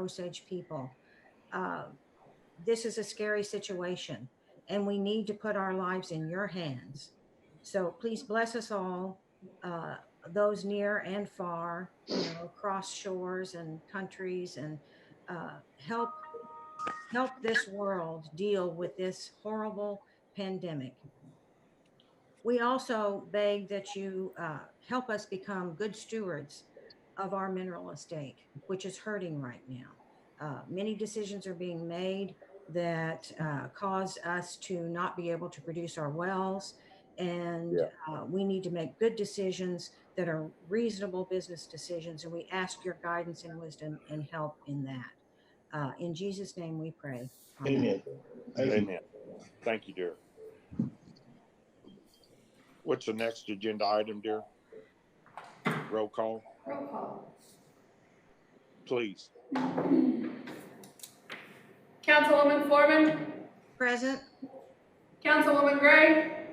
Osage people. Uh, this is a scary situation, and we need to put our lives in your hands. So please bless us all, uh, those near and far, across shores and countries, and help this world deal with this horrible pandemic. We also beg that you help us become good stewards of our mineral estate, which is hurting right now. Many decisions are being made that cause us to not be able to produce our wells. And Yeah. we need to make good decisions that are reasonable business decisions. And we ask your guidance and wisdom and help in that. In Jesus' name we pray. Amen. Amen. Thank you. Amen. Thank you, dear. What's the next agenda item, dear? Roll call, Roll call. please. Councilwoman Foreman, Present. Councilwoman Gray,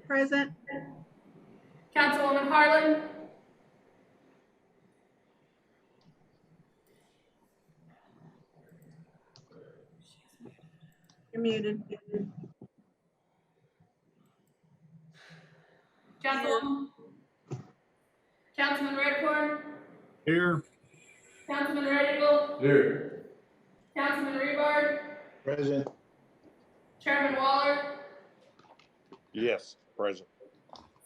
Present. Councilwoman Harlan, You're muted. Councilman Redcorn, Here. Councilman Red Eagle, Here. Councilman Rebar, Present. Chairman Waller, Yes, present.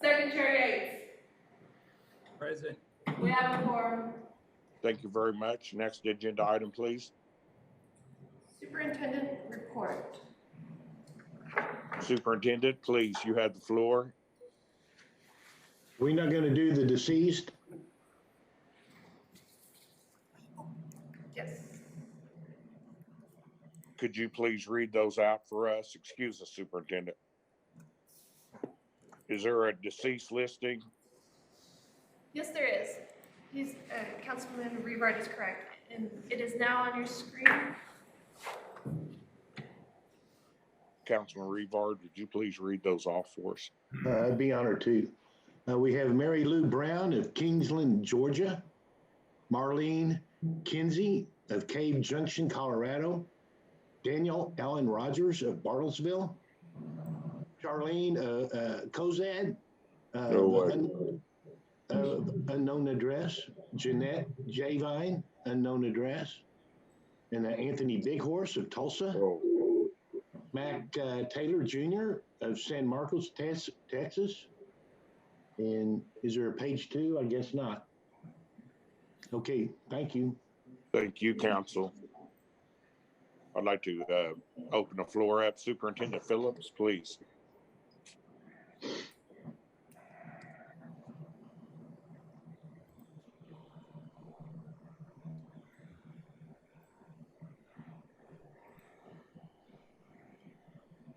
Secretary Yates. Present. We have a quorum. Thank you very much. Next agenda item, please. Superintendent report. Superintendent, please, you have the floor. We're not going to do the deceased. Yes. Could you please read those out for us? Excuse us, Superintendent. Is there a deceased listing? Yes, there is. He's, Councilman Rebar is correct, and it is now on your screen. Councilman Revard, would you please read those off for us? I'd be honored to. We have Mary Lou Brown of Kingsland, Georgia. Marlene Kinsey of Cave Junction, Colorado. Daniel Allen Rogers of Bartlesville. Charlene Kozad, unknown address. Jeanette Javine, unknown address. And Anthony Bighorse of Tulsa. Oh, Mac Taylor Jr. of San Marcos, Texas. And is there a page 2? I guess not. Okay, thank you. thank you, Council. I'd like to open the floor up. Superintendent Phillips, please.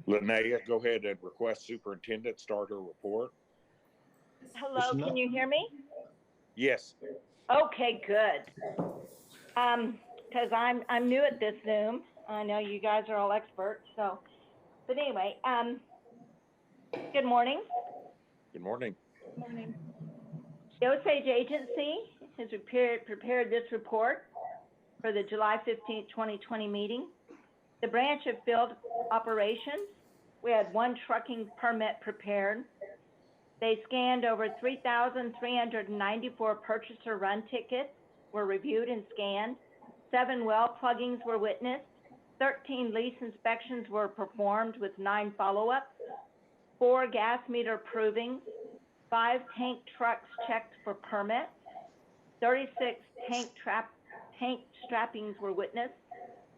Linnea, go ahead and request superintendent start her report. Hello, can you hear me? Yes. Okay, good. Because I'm new at this Zoom. I know you guys are all experts. So, but anyway, good morning. Good morning. Good morning. The Osage Agency has prepared this report for the July 15th, 2020 meeting. The branch of field operations, we had 1 trucking permit prepared. They scanned over 3,394 purchaser run tickets, were reviewed and scanned. 7 well pluggings were witnessed. 13 lease inspections were performed with 9 follow-ups. 4 gas meter provings. 5 tank trucks checked for permits. 36 tank strappings were witnessed.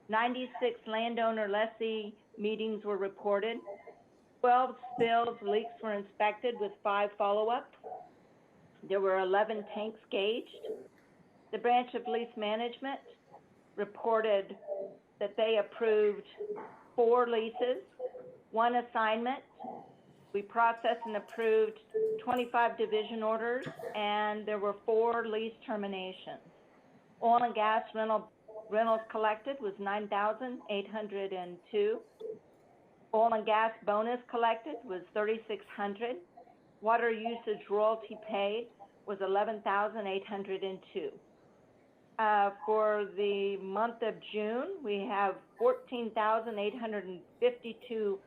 96 landowner lessee meetings were reported. 12 spills leaks were inspected with 5 follow-ups. There were 11 tanks gauged. The branch of lease management reported that they approved 4 leases, 1 assignment. We processed and approved 25 division orders, and there were 4 lease terminations. Oil and gas rentals collected was 9,802. Oil and gas bonus collected was 3,600. Water usage royalty paid was 11,802. For the month of June, we have 14,852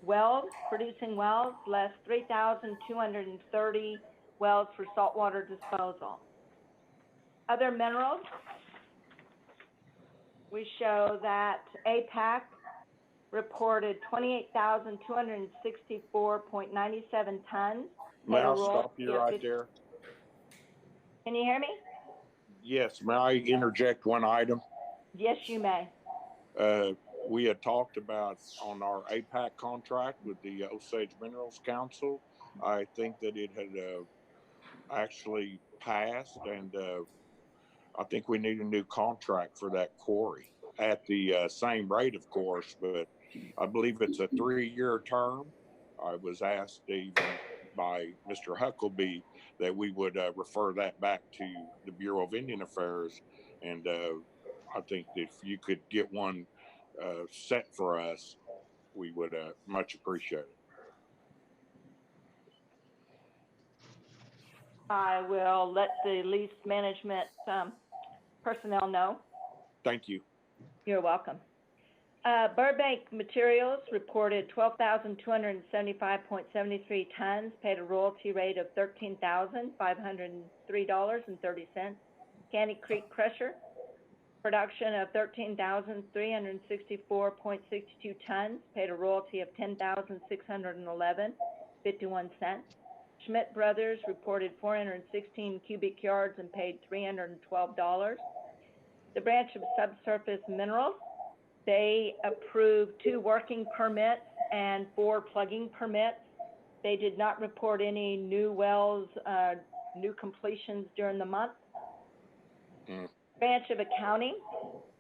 wells, producing wells, less 3,230 wells for saltwater disposal. Other minerals, we show that APAC reported 28,264.97 tons. May I Paid a stop you royalty of right there? Can you hear me? Yes, may I interject one item? Yes, you may. We had talked about on our APAC contract with the Osage Minerals Council. I think that it had actually passed, and I think we need a new contract for that quarry at the same rate, of course, but I believe it's a 3-year term. I was asked even by Mr. Huckleby that we would refer that back to the Bureau of Indian Affairs, and I think if you could get one set for us, we would much appreciate it. I will let the lease management personnel know. Thank you. You're welcome. Burbank Materials reported 12,275.73 tons, paid a royalty rate of $13,503.30. Candy Creek Crusher, production of 13,364.62 tons, paid a royalty of $10,611.51. Schmidt Brothers reported 416 cubic yards and paid $312. The branch of Subsurface Minerals, they approved 2 working permits and 4 plugging permits. They did not report any new wells, new completions during the month. Branch of Accounting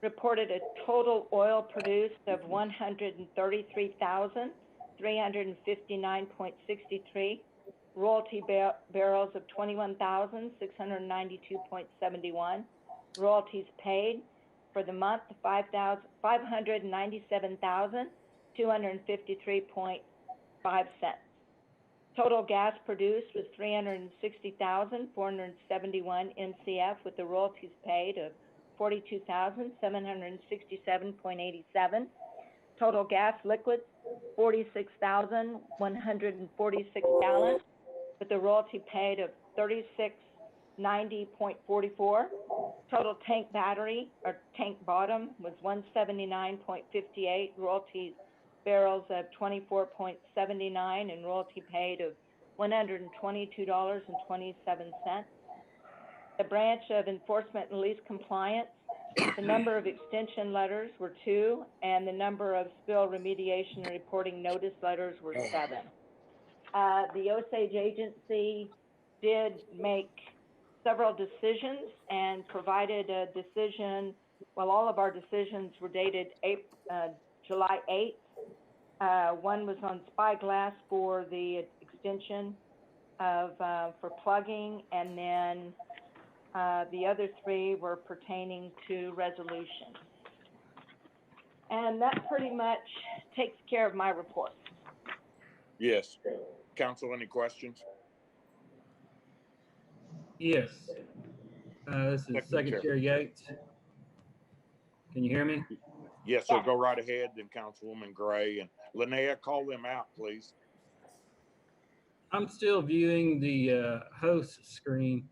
reported a total oil produced of 133,359.63, royalty barrels of 21,692.71, royalties paid for the month, 597,253.5 cents. Total gas produced was 360,471 NCF with the royalties paid of 42,767.87. Total gas liquids, 46,146 gallons with the royalty paid of 3690.44. Total tank battery or tank bottom was 179.58, royalties barrels of 24.79, and royalty paid of $122.27. The branch of Enforcement and Lease Compliance, the number of extension letters were 2, and the number of spill remediation and reporting notice letters were 7. The Osage Agency did make several decisions and provided a decision. Well, all of our decisions were dated July 8th. One was on Spyglass for the extension of for plugging, and then the other 3 were pertaining to resolutions. And that pretty much takes care of my report. Yes. Council, any questions? Yes. This is Secretary Yates. Can you hear me? Yes, so go right ahead, then Councilwoman Gray and Linnea, call them out, please. I'm still viewing the host screen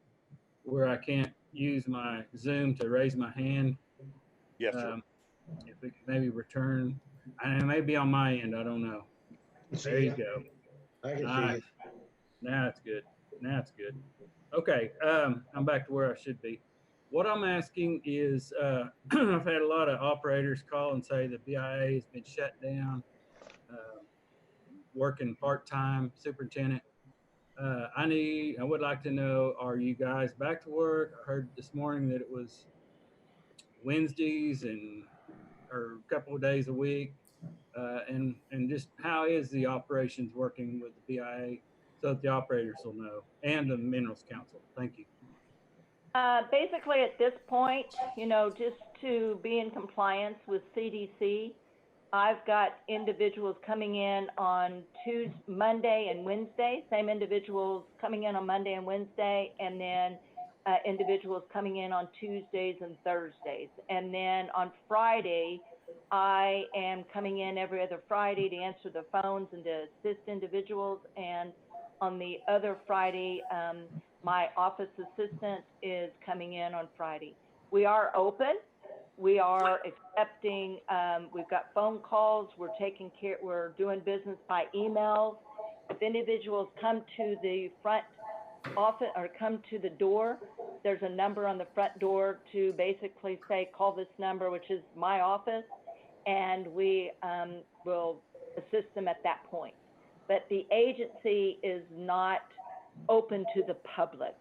where I can't use my Zoom to raise my hand. Yes, sir. If we could maybe return, and it may be on my end, I don't know. There you go. I can see it. Now it's good. Now it's good. Okay, I'm back to where I should be. What I'm asking is, I've had a lot of operators call and say the BIA has been shut down, working part-time, superintendent. I would like to know, are you guys back to work? I heard this morning that it was Wednesdays or a couple of days a week. And just how is the operations working with the BIA so that the operators will know, and the Minerals Council? Thank you. Basically, at this point, just to be in compliance with CDC, I've got individuals coming in on Monday and Wednesday, same individuals coming in on Monday and Wednesday, and then individuals coming in on Tuesdays and Thursdays. And then on Friday, I am coming in every other Friday to answer the phones and to assist individuals. And on the other Friday, my office assistant is coming in on Friday. We are open. We are accepting, we've got phone calls, we're doing business by emails. If individuals come to the front office or come to the door, there's a number on the front door to basically say, call this number, which is my office, and we will assist them at that point. But the agency is not open to the public.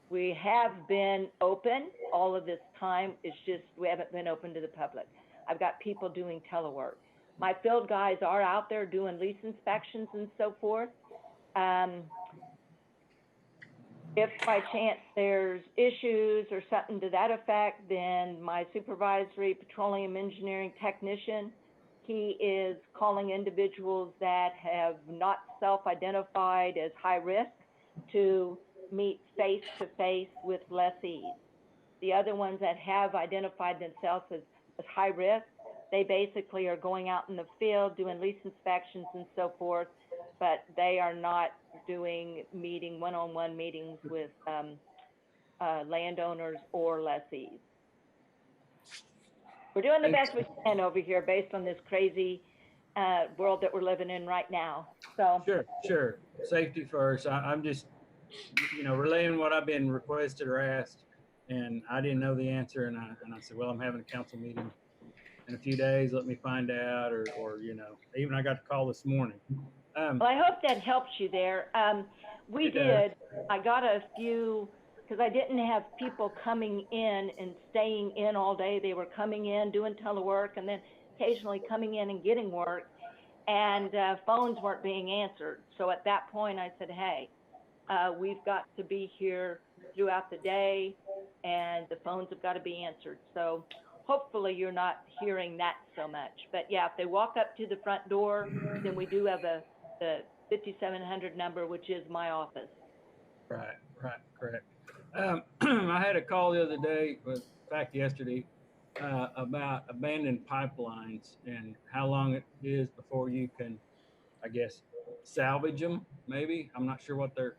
We have been open all of this time. It's just we haven't been open to the public. I've got people doing telework. My field guys are out there doing lease inspections and so forth. If by chance there's issues or something to that effect, then my supervisory petroleum engineering technician, he is calling individuals that have not self-identified as high risk to meet face-to-face with lessees. The other ones that have identified themselves as high risk, they basically are going out in the field doing lease inspections and so forth, but they are not doing one-on-one meetings with landowners or lessees. We're doing the best we can over here based on this crazy world that we're living in right now. So Sure. Safety first. I'm just, relaying what I've been requested or asked, and I didn't know the answer, and I said, well, I'm having a council meeting in a few days. Let me find out, or even I got the call this morning. Well, I hope that helps you there. We did. I got a few, because I didn't have people coming in and staying in all day. They were coming in, doing telework, and then occasionally coming in and getting work, and phones weren't being answered. So at that point, I said, hey, we've got to be here throughout the day, and the phones have got to be answered. So hopefully you're not hearing that so much. But yeah, if they walk up to the front door, then we do have the 5700 number, which is my office. Right, correct. I had a call the other day, in fact, yesterday, about abandoned pipelines and how long it is before you can, I guess, salvage them, maybe. I'm not sure what their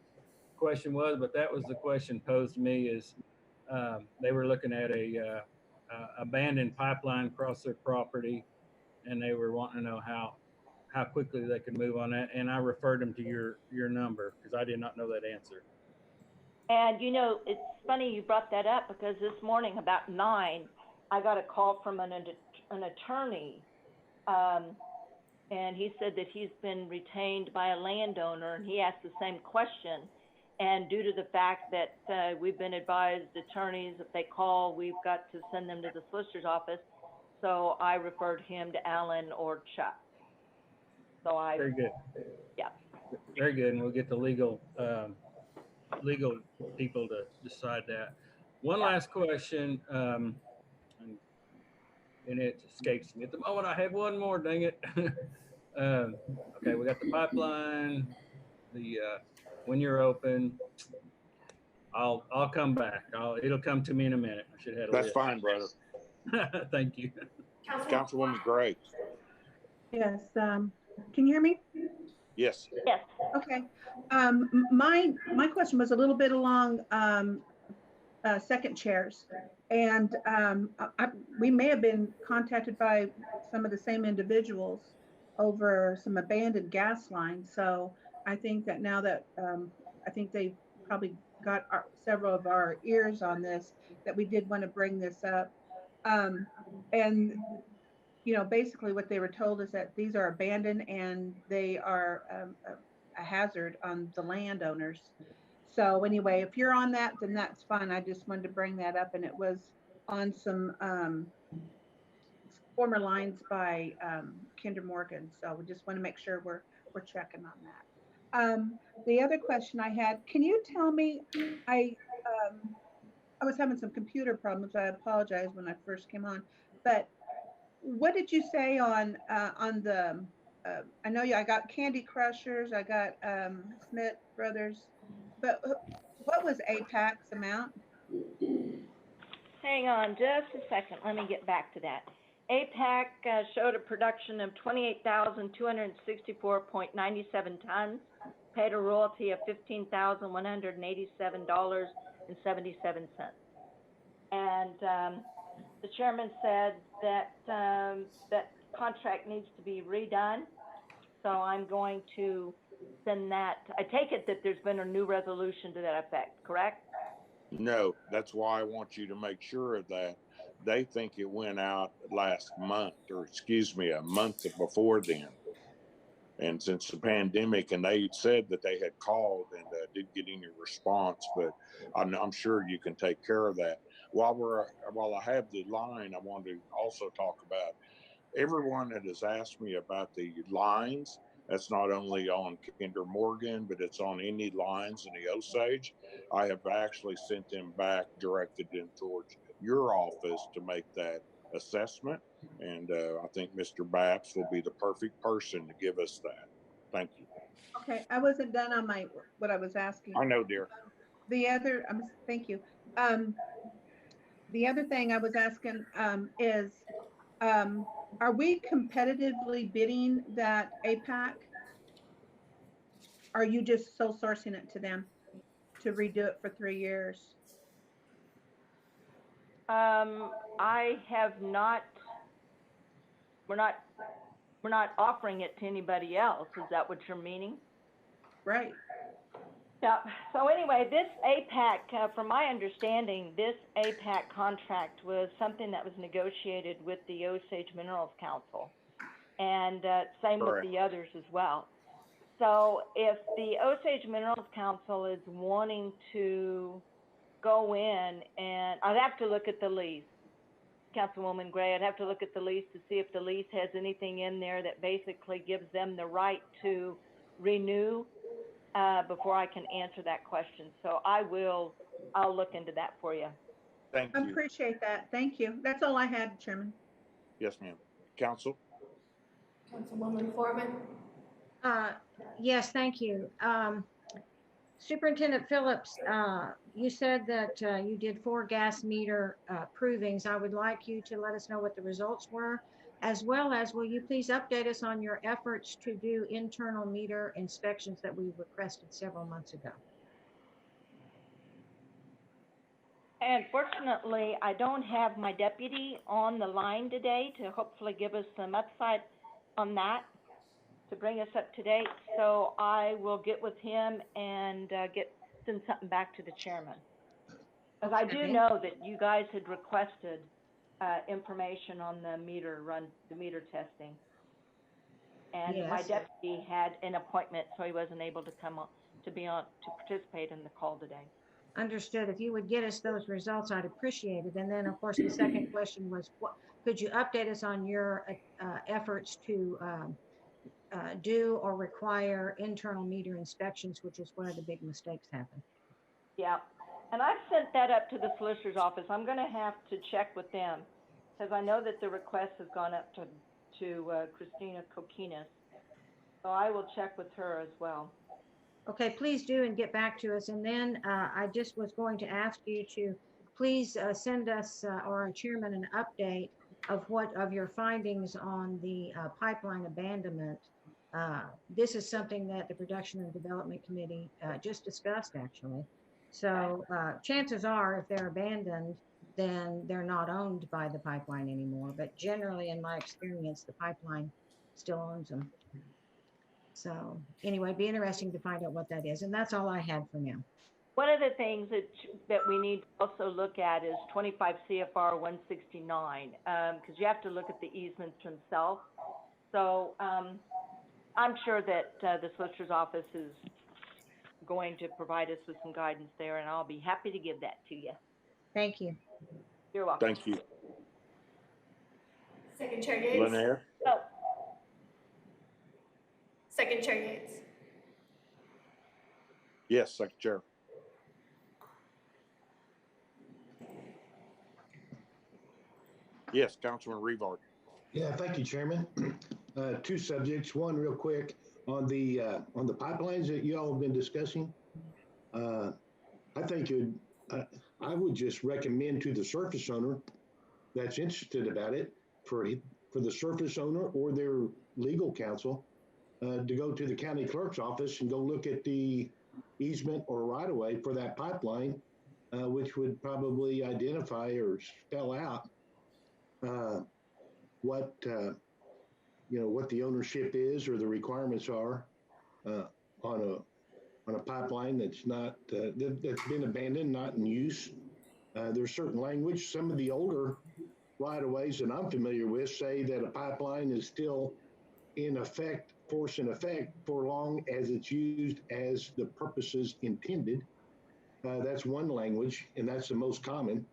question was, but that was the question posed to me is they were looking at a abandoned pipeline across their property, and they were wanting to know how quickly they could move on that. And I referred them to your number because I did not know that answer. And it's funny you brought that up because this morning about 9, I got a call from an attorney, and he said that he's been retained by a landowner, and he asked the same question. And due to the fact that we've been advised attorneys, if they call, we've got to send them to the solicitor's office. So I referred him to Alan or Chuck. So Very good. Yeah. Very good, and we'll get the legal people to decide that. One last question, and it escapes me at the moment. I had one more, dang it. Okay, we got the pipeline, when you're open. I'll come back. It'll come to me in a minute. I should have had a That's list. fine, brother. Thank you. Councilwoman Gray. Yes. Can you hear me? Yes. Yes. Okay. My question was a little bit along second chairs, and we may have been contacted by some of the same individuals over some abandoned gas lines. So I think that now that I think they probably got several of our ears on this, that we did want to bring this up. And basically what they were told is that these are abandoned and they are a hazard on the landowners. So anyway, if you're on that, then that's fine. I just wanted to bring that up, and it was on some former lines by Kinder Morgan. So we just want to make sure we're checking on that. The other question I had, can you tell me, I was having some computer problems. I apologize when I first came on, but what did you say on the, I know I got Candy Crushers, I got Smith Brothers, but what was APAC's amount? Hang on just a second. Let me get back to that. APAC showed a production of 28,264.97 tons, paid a royalty of $15,187.77. And the chairman said that that contract needs to be redone. So I'm going to send that. I take it that there's been a new resolution to that effect, correct? No, that's why I want you to make sure of that. They think it went out last month, or excuse me, a month before then. And since the pandemic, and they said that they had called and didn't get any response, but I'm sure you can take care of that. While I have the line, I want to also talk about everyone that has asked me about the lines. That's not only on Kinder Morgan, but it's on any lines in the Osage. I have actually sent them back, directed them towards your office to make that assessment. And I think Mr. Baps will be the perfect person to give us that. Thank you. Okay, I wasn't done on what I was asking. I know, dear. The other, thank you. The other thing I was asking is, are we competitively bidding that APAC? Are you just sole sourcing it to them to redo it for 3 years? I have not. We're not offering it to anybody else. Is that what you're meaning? Right. Yeah. So anyway, this APAC, from my understanding, this APAC contract was something that was negotiated with the Osage Minerals Council, and same Correct. with the others as well. So if the Osage Minerals Council is wanting to go in, and I'd have to look at the lease, Councilwoman Gray, I'd have to look at the lease to see if the lease has anything in there that basically gives them the right to renew before I can answer that question. So I'll look into that for you. Thank I you. appreciate that. Thank you. That's all I had, Chairman. Yes, ma'am. Council? Councilwoman Foreman. Yes, thank you. Superintendent Phillips, you said that you did 4 gas meter provings. I would like you to let us know what the results were, as well as will you please update us on your efforts to do internal meter inspections that we requested several months ago. And fortunately, I don't have my deputy on the line today to hopefully give us some upside on that, to bring us up to date. So I will get with him and send something back to the chairman. Because I do know that you guys had requested information on the meter testing. And my Yes. deputy had an appointment, so he wasn't able to come on to participate in the call today. Understood. If you would get us those results, I'd appreciate it. And then, of course, the second question was, could you update us on your efforts to do or require internal meter inspections, which is where the big mistakes happen? Yeah, and I've sent that up to the solicitor's office. I'm going to have to check with them because I know that the request has gone up to Christina Kokinas. So I will check with her as well. Okay, please do and get back to us. And then I just was going to ask you to please send us or our chairman an update of your findings on the pipeline abandonment. This is something that the Production and Development Committee just discussed, actually. So chances are, if they're abandoned, then they're not owned by the pipeline anymore. But generally, in my experience, the pipeline still owns them. So anyway, it'd be interesting to find out what that is. And that's all I had for now. One of the things that we need to also look at is 25 CFR 169, because you have to look at the easements themselves. So I'm sure that the solicitor's office is going to provide us with some guidance there, and I'll be happy to give that to you. Thank you. You're welcome. Thank you. Second Chair Yates. Lanier? Oh, Second Chair Yates. Yes, Second Chair. Yes, Councilman Revard. Yeah, thank you, Chairman. 2 subjects. One, real quick, on the pipelines that you all have been discussing. I think I would just recommend to the surface owner that's interested about it for the surface owner or their legal counsel to go to the county clerk's office and go look at the easement or right of way for that pipeline, which would probably identify or spell out what what the ownership is or the requirements are on a pipeline that's not that's been abandoned, not in use. There's certain language. Some of the older right of ways that I'm familiar with say that a pipeline is still in effect, force in effect, for long as it's used as the purposes intended. That's one language, and that's the most common.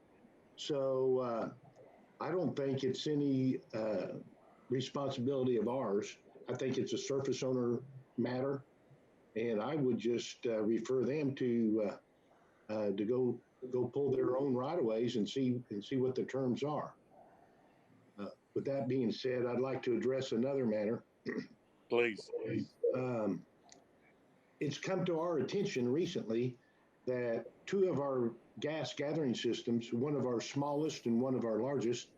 So I don't think it's any responsibility of ours. I think it's a surface owner matter, and I would just refer them to go pull their own right of ways and see what the terms are. With that being said, I'd like to address another matter. Please. It's come to our attention recently that two of our gas gathering systems, one of our smallest and one of our largest,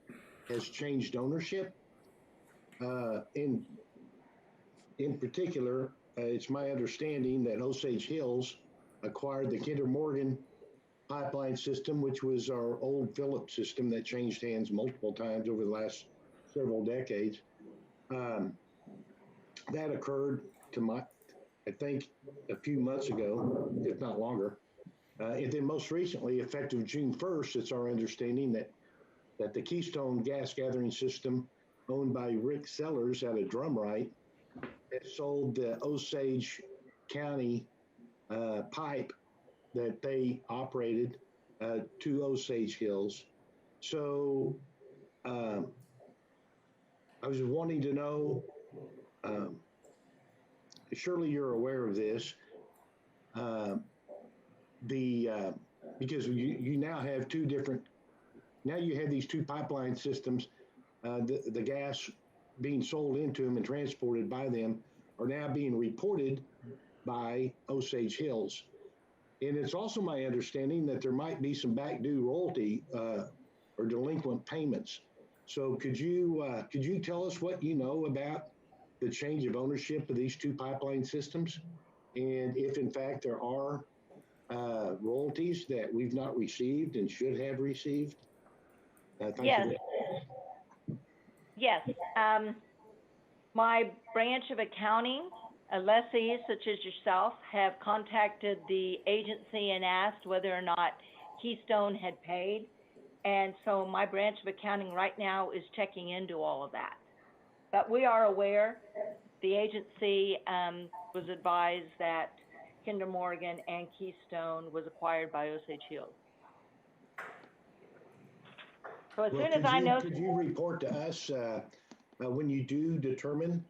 has changed ownership. In particular, it's my understanding that Osage Hills acquired the Kinder Morgan pipeline system, which was our old Phillips system that changed hands multiple times over the last several decades. That occurred I think a few months ago, if not longer. And then most recently, effective June 1st, it's our understanding that the Keystone gas gathering system owned by Rick Sellers out of Drumright has sold the Osage County pipe that they operated to Osage Hills. So I was wanting to know, surely you're aware of this, because you now have you have these two pipeline systems, the gas being sold into them and transported by them are now being reported by Osage Hills. And it's also my understanding that there might be some back due royalty or delinquent payments. So could you tell us what you know about the change of ownership of these two pipeline systems? And if in fact there are royalties that we've not received and should have received? Yes. Yes. My branch of accounting, lessees such as yourself, have contacted the agency and asked whether or not Keystone had paid. And so my branch of accounting right now is checking into all of that. But we are aware, the agency was advised that Kinder Morgan and Keystone was acquired by Osage Hills. So as soon as I know. Could you report to us when you do determine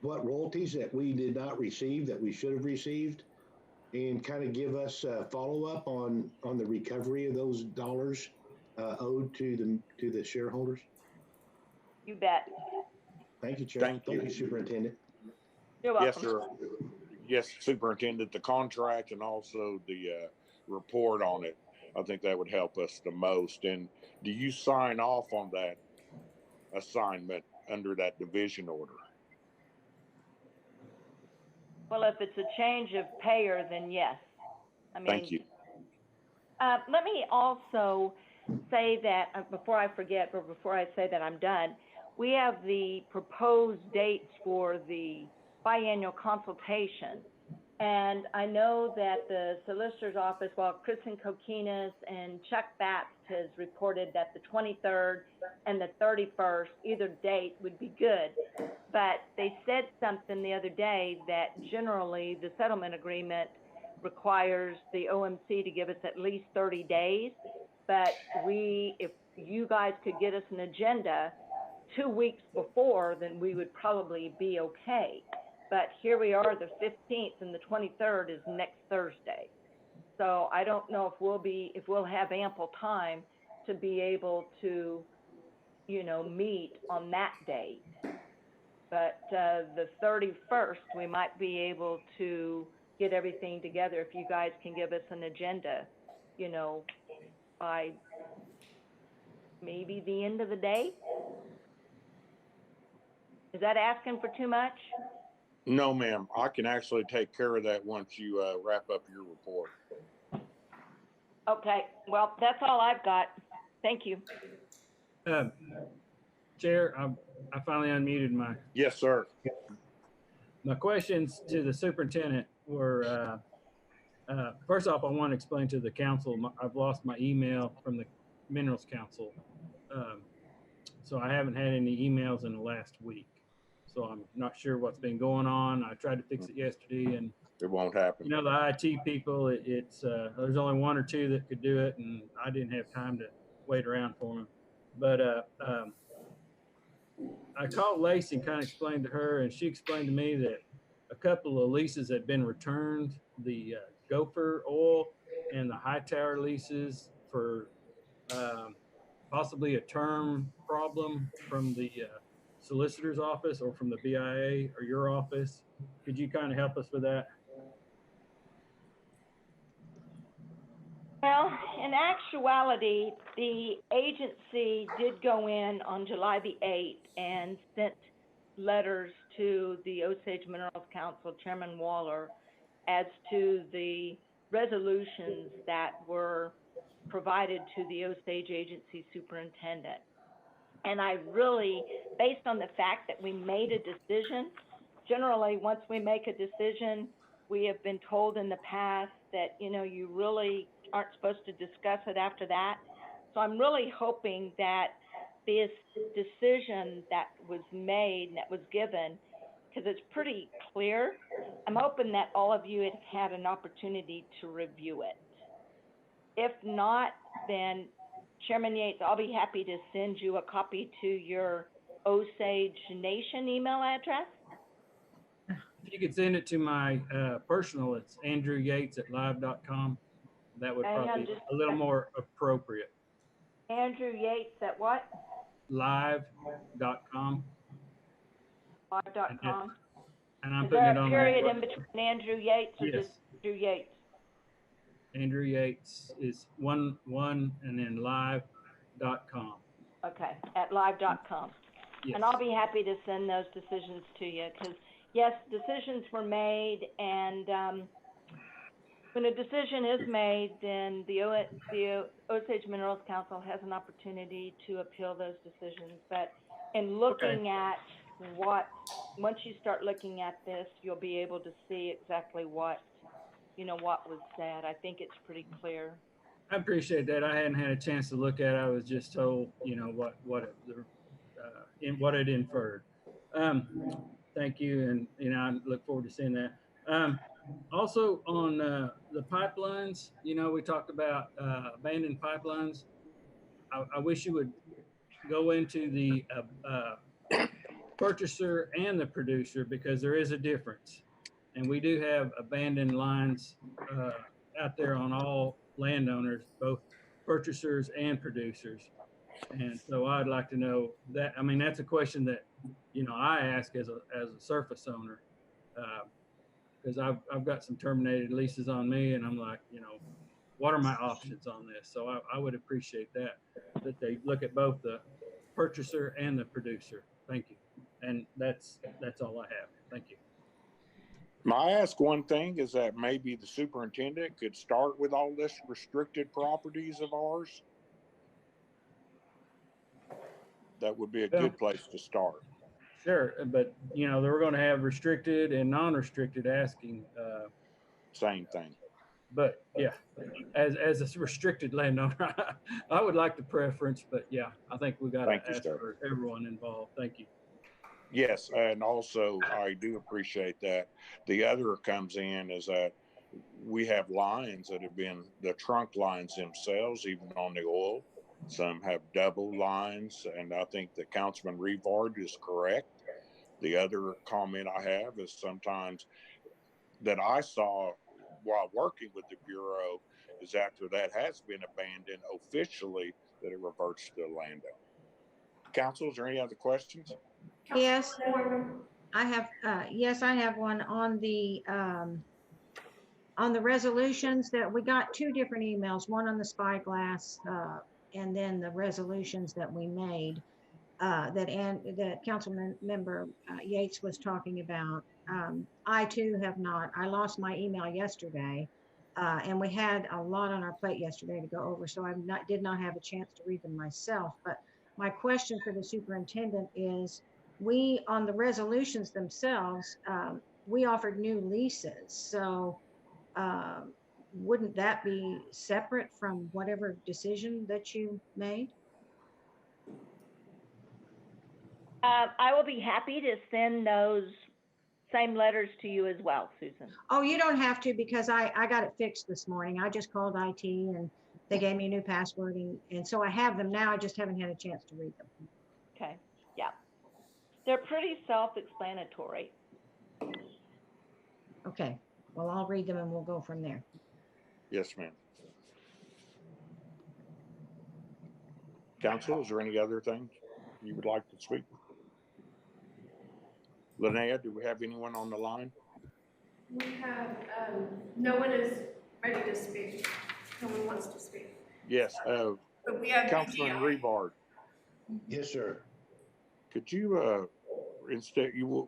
what royalties that we did not receive that we should have received, and kind of give us a follow-up on the recovery of those dollars owed to the shareholders? You bet. Thank you, Chair. Thank you. Thank you, Superintendent. You're welcome. Yes, sir. Yes, Superintendent, the contract and also the report on it, I think that would help us the most. And do you sign off on that assignment under that division order? Well, if it's a change of payer, then yes. I mean, Thank you. Let me also say that, before I forget, or before I say that I'm done, we have the proposed dates for the biannual consultation. And I know that the solicitor's office, Kristen Kokinas and Chuck Batts has reported that the 23rd and the 31st, either date would be good. But they said something the other day that generally the settlement agreement requires the OMC to give us at least 30 days. But if you guys could get us an agenda 2 weeks before, then we would probably be okay. But here we are, the 15th, and the 23rd is next Thursday. So I don't know if we'll have ample time to be able to, meet on that date. But the 31st, we might be able to get everything together. If you guys can give us an agenda, you know, by maybe the end of the day? Is that asking for too much? No, ma'am. I can actually take care of that once you wrap up your report. Okay, well, that's all I've got. Thank you. Chair, I finally unmuted Yes, sir. my questions to the superintendent were, first off, I want to explain to the council, I've lost my email from the Minerals Council. So I haven't had any emails in the last week. So I'm not sure what's been going on. I tried to fix it yesterday, and It won't happen. you know, the IT people, it's there's only one or two that could do it, and I didn't have time to wait around for them. But I called Lacey and kind of explained to her, and she explained to me that a couple of leases had been returned, the Gopher Oil and the Hightower leases for possibly a term problem from the solicitor's office or from the BIA or your office. Could you kind of help us with that? Well, in actuality, the agency did go in on July the 8th and sent letters to the Osage Minerals Council, Chairman Waller, as to the resolutions that were provided to the Osage Agency Superintendent. And I really, based on the fact that we made a decision, generally, once we make a decision, we have been told in the past that, you know, you really aren't supposed to discuss it after that. So I'm really hoping that this decision that was made and that was given, because it's pretty clear, I'm hoping that all of you have had an opportunity to review it. If not, then Chairman Yates, I'll be happy to send you a copy to your Osage Nation email address. If you could send it to my personal, it's andrewyates@live.com. That would Hang on probably be just a little more appropriate. Andrew Yates at what? Live.com. Live.com. And I'm Is putting there it a on period the in between Andrew Yates or Yes. just Andrew Yates? Andrew Yates is one and then live.com. Okay, at live.com. Yes. And I'll be happy to send those decisions to you, because yes, decisions were made, and when a decision is made, then the Osage Minerals Council has an opportunity to appeal those decisions. But in looking at once you start looking at this, you'll be able to see exactly what was said. I think it's pretty clear. I appreciate that. I hadn't had a chance to look at it. I was just told, you know, what it inferred. Thank you, and you know, I look forward to seeing that. Also on the pipelines, you know, we talked about abandoned pipelines. I wish you would go into the purchaser and the producer, because there is a difference. And we do have abandoned lines out there on all landowners, both purchasers and producers. And so I'd like to know that. I mean, that's a question that, you know, I ask as a surface owner, because I've got some terminated leases on me, and I'm like, you know, what are my options on this? So I would appreciate that they look at both the purchaser and the producer. Thank you. And that's all I have. Thank you. May I ask one thing, is that maybe the superintendent could start with all this restricted properties of ours? That would be a good place to start. Sure, but you know, we're going to have restricted and non-restricted asking. Same thing. But yeah, as a restricted landowner, I would like the preference, but yeah, I think we got to ask for everyone involved. Thank you. Yes, and also I do appreciate that. The other comes in is that we have lines that have been the trunk lines themselves, even on the oil. Some have double lines, and I think that Councilman Rivard is correct. The other comment I have is sometimes that I saw while working with the Bureau is after that has been abandoned officially, that it reverts to the landowner. Council, is there any other questions? Yes, I have. Yes, I have one on the On the resolutions that we got two different emails, one on the spyglass, and then the resolutions that we made, that Councilman member Yates was talking about. I too have not, I lost my email yesterday, and we had a lot on our plate yesterday to go over, so did not have a chance to read them myself. But my question for the superintendent is, we, on the resolutions themselves, we offered new leases. So wouldn't that be separate from whatever decision that you made? I will be happy to send those same letters to you as well, Susan. Oh, you don't have to, because I got it fixed this morning. I just called IT and they gave me a new password, and so I have them now. I just haven't had a chance to read them. Okay, yeah. They're pretty self-explanatory. Okay, well, I'll read them and we'll go from there. Yes, ma'am. Council, is there any other things you would like to speak? Linnea, do we have anyone on the line? We have, no one is ready to speak. No one wants to speak. Yes, But we have Councilman BGI. Revard, Yes, sir. could you,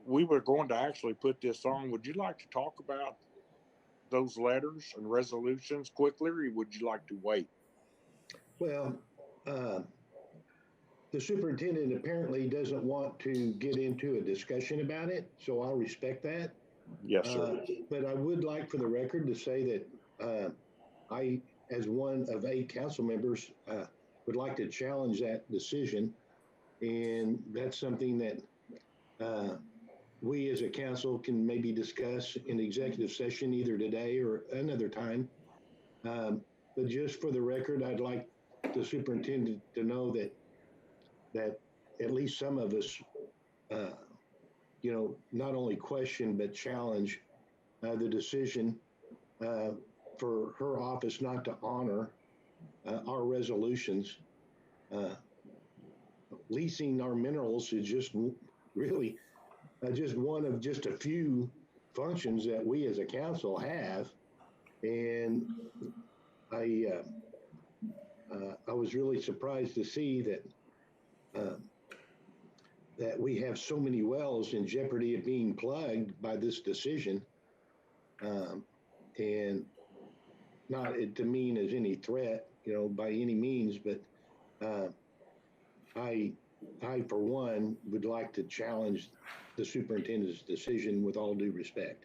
we were going to actually put this on. Would you like to talk about those letters and resolutions quickly, or would you like to wait? Well, the superintendent apparently doesn't want to get into a discussion about it, so I'll respect that. Yes, sir. But I would like for the record to say that I, as one of 8 council members, would like to challenge that decision. And that's something that we as a council can maybe discuss in executive session either today or another time. But just for the record, I'd like the superintendent to know that at least some of us, not only question but challenge the decision for her office not to honor our resolutions. Leasing our minerals is just really just one of just a few functions that we as a council have. And I was really surprised to see that that we have so many wells in jeopardy of being plugged by this decision, and not to mean as any threat, by any means, but I for one would like to challenge the superintendent's decision with all due respect.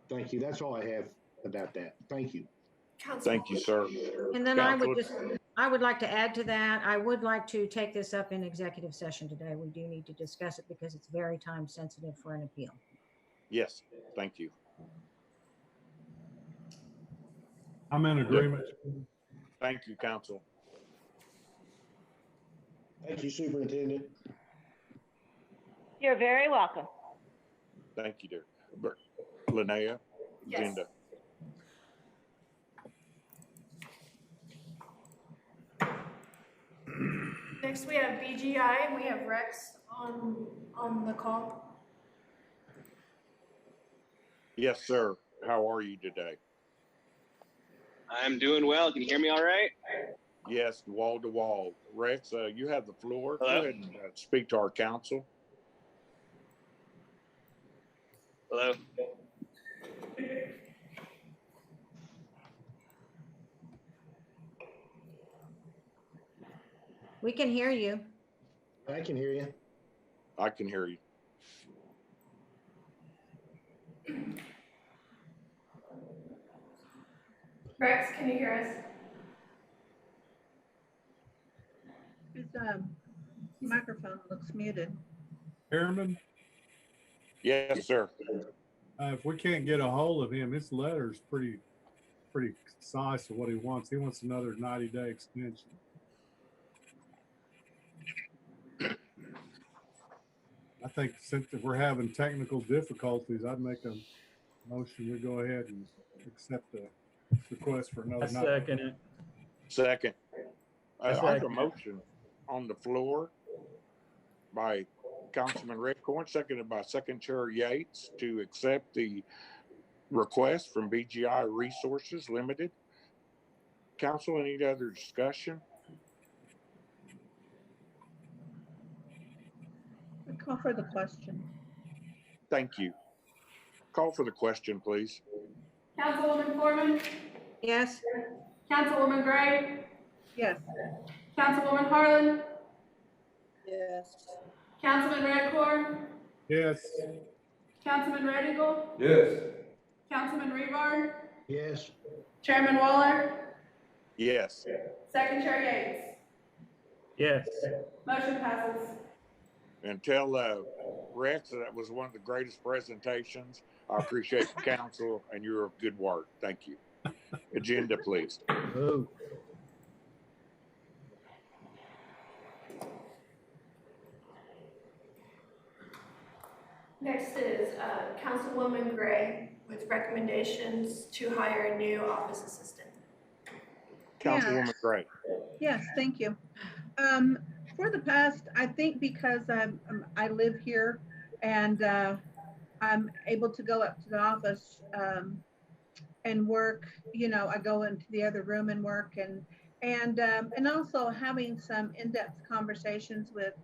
Thank you. That's all I have about that. Thank you. Thank you, sir. And then I would like to add to that. I would like to take this up in executive session today. We do need to discuss it because it's very time sensitive for an appeal. Yes, thank you. I'm in agreement. Thank you, council. Thank you, superintendent. You're very welcome. Thank you, dear. Linnea, Yes. agenda. Next, we have BGI, and we have Rex on the call. Yes, sir. How are you today? I'm doing well. Can you hear me all right? Yes, wall to wall. Rex, you have the floor. Hello? Go ahead and speak to our council. Hello? We can hear you. I can hear you. I can hear you. Rex, can you hear us? His microphone looks muted. Chairman, Yes, sir. if we can't get a hold of him, his letter's pretty concise of what he wants. He wants another 90-day extension. I think since we're having technical difficulties, I'd make a motion to go ahead and accept the request for another I 90. second it. Second. I have a second. motion on the floor by Councilman Redcorn, seconded by Second Chair Yates, to accept the request from BGI Resources Limited. Council, any other discussion? Call for the question. Thank you. Call for the question, please. Councilwoman Foreman, Yes. Councilwoman Gray, Yes. Councilwoman Harlan, Yes. Councilman Redcorn, Yes. Councilman Red Eagle, Yes. Councilman Rebar, Yes. Chairman Waller, Yes. Second Chair Yates. Yes. Motion passes. And tell Rex that was one of the greatest presentations. I appreciate the council and your good work. Thank you. Agenda, please. Oh. Next is Councilwoman Gray with recommendations to hire a new office assistant. Councilwoman Gray. Yes, thank you. For the past, I think because I live here and I'm able to go up to the office and work, you know, I go into the other room and work and also having some in-depth conversations with,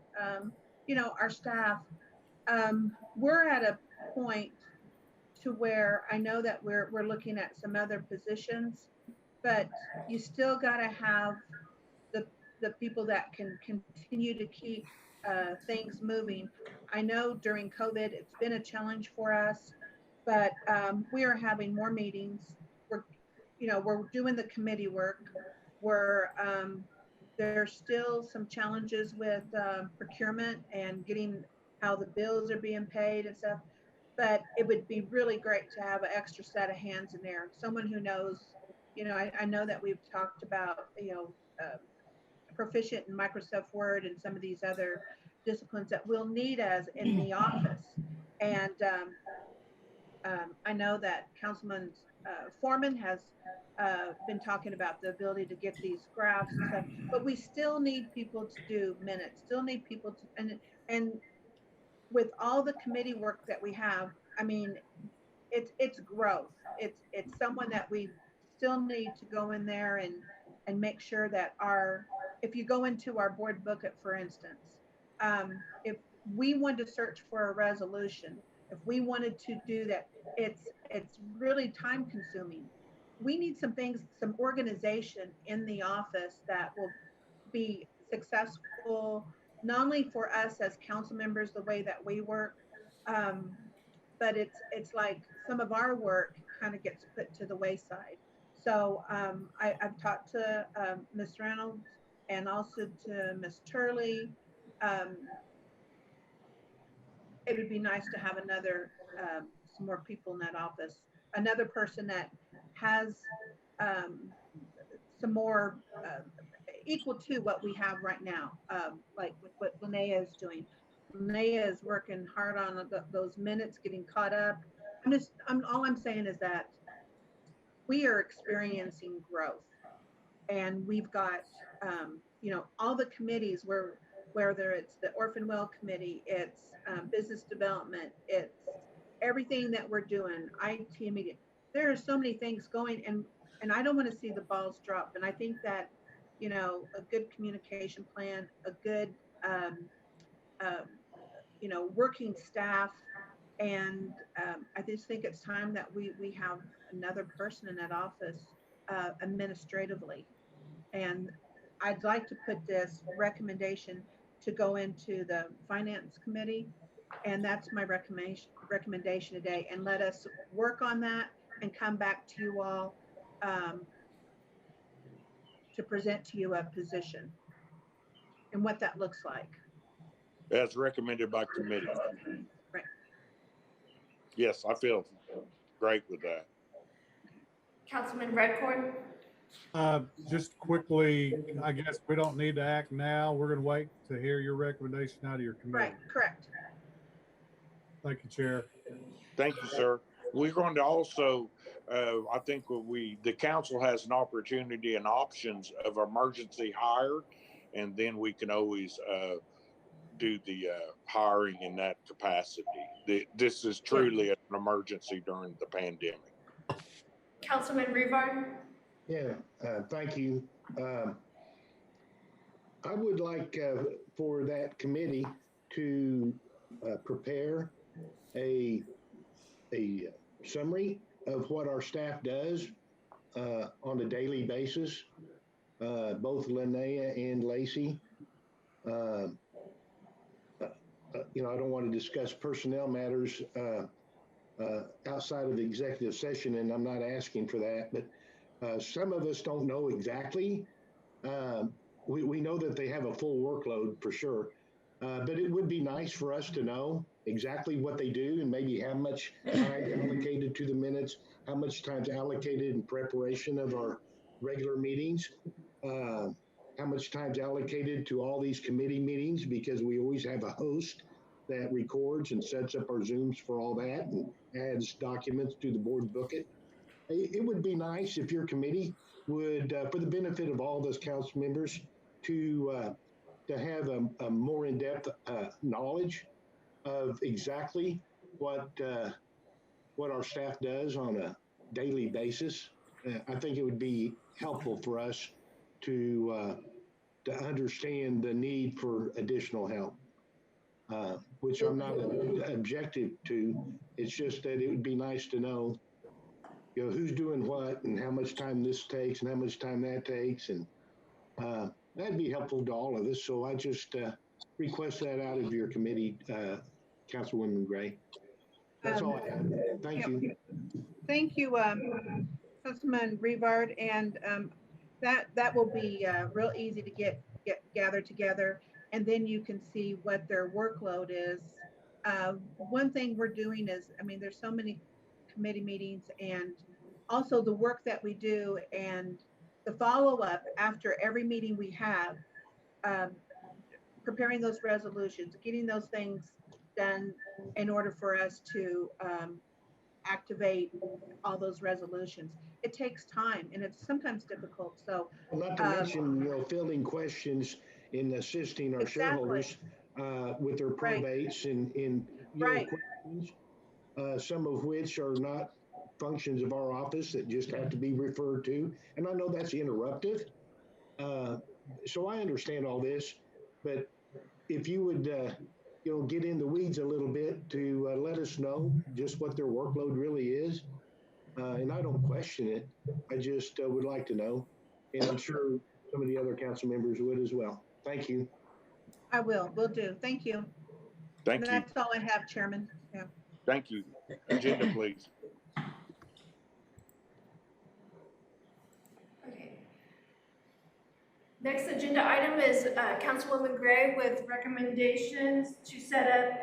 you know, our staff. We're at a point to where I know that we're looking at some other positions, but you still got to have the people that can continue to keep things moving. I know during COVID, it's been a challenge for us, but we are having more meetings. We're doing the committee work. There's still some challenges with procurement and getting how the bills are being paid and stuff. But it would be really great to have an extra set of hands in there. Someone who knows, you know, I know that we've talked about, you know, proficient in Microsoft Word and some of these other disciplines that we'll need as in the office. And I know that Councilman Foreman has been talking about the ability to get these graphs and stuff, but we still need people to do minutes, still need people to, and with all the committee work that we have, I mean, it's growth. It's someone that we still need to go in there and make sure that if you go into our board booklet, for instance, if we want to search for a resolution, if we wanted to do that, it's really time consuming. We need some things, some organization in the office that will be successful, not only for us as council members, the way that we work, but it's like some of our work kind of gets put to the wayside. So I've talked to Ms. Reynolds and also to Ms. Turley. It would be nice to have some more people in that office. Another person that has some more equal to what we have right now, like with what Linnea is doing. Linnea is working hard on those minutes, getting caught up. All I'm saying is that we are experiencing growth, and we've got, you know, all the committees whether it's the Orphan Well Committee, it's business development, it's everything that we're doing, IT media. There are so many things going, and I don't want to see the balls drop. And I think that, you know, a good communication plan, a good, you know, working staff, and I just think it's time that we have another person in that office administratively. And I'd like to put this recommendation to go into the Finance Committee, and that's my recommendation today. And let us work on that and come back to you all to present to you a position and what that looks like. As recommended by committee. Right. Yes, I feel great with that. Councilman Redcorn, Just quickly, I guess we don't need to act now. We're going to wait to hear your recommendation out of your committee. Right, correct. Thank you, Chair. Thank you, sir. We're going to also, I think the council has an opportunity and options of emergency hire, and then we can always do the hiring in that capacity. This is truly an emergency during the pandemic. Councilman Rebar. Yeah, thank you. I would like for that committee to prepare a summary of what our staff does on a daily basis, both Linnea and Lacey. You know, I don't want to discuss personnel matters outside of the executive session, and I'm not asking for that, but some of us don't know exactly. We know that they have a full workload for sure, but it would be nice for us to know exactly what they do and maybe how much time allocated to the minutes, how much time's allocated in preparation of our regular meetings, how much time's allocated to all these committee meetings, because we always have a host that records and sets up our Zooms for all that and adds documents to the board booklet. It would be nice if your committee would, for the benefit of all those council members, to have a more in-depth knowledge of exactly what our staff does on a daily basis. I think it would be helpful for us to understand the need for additional help, which I'm not objective to. It's just that it would be nice to know, you know, who's doing what and how much time this takes and how much time that takes, and that'd be helpful to all of us. So I just request that out of your committee, Councilwoman Gray. That's all I have. Thank you. Thank you, Councilman Rivard, and that will be real easy to get gathered together, and then you can see what their workload is. One thing we're doing is, I mean, there's so many committee meetings, and also the work that we do and the follow-up after every meeting we have, preparing those resolutions, getting those things done in order for us to activate all those resolutions. It takes time and it's sometimes difficult. So not to mention, you know, fielding questions in assisting our shareholders with their probates and you know, questions, some of which are not functions of our office that just have to be referred to. And I know that's interruptive. So I understand all this, but if you would, you know, get in the weeds a little bit to let us know just what their workload really is. And I don't question it. I just would like to know. And I'm sure some of the other council members would as well. Thank you. I will do. Thank you. Thank you. That's all I have, Chairman. Yeah. Thank you. Agenda, please. Okay. Next agenda item is Councilwoman Gray with recommendations to set up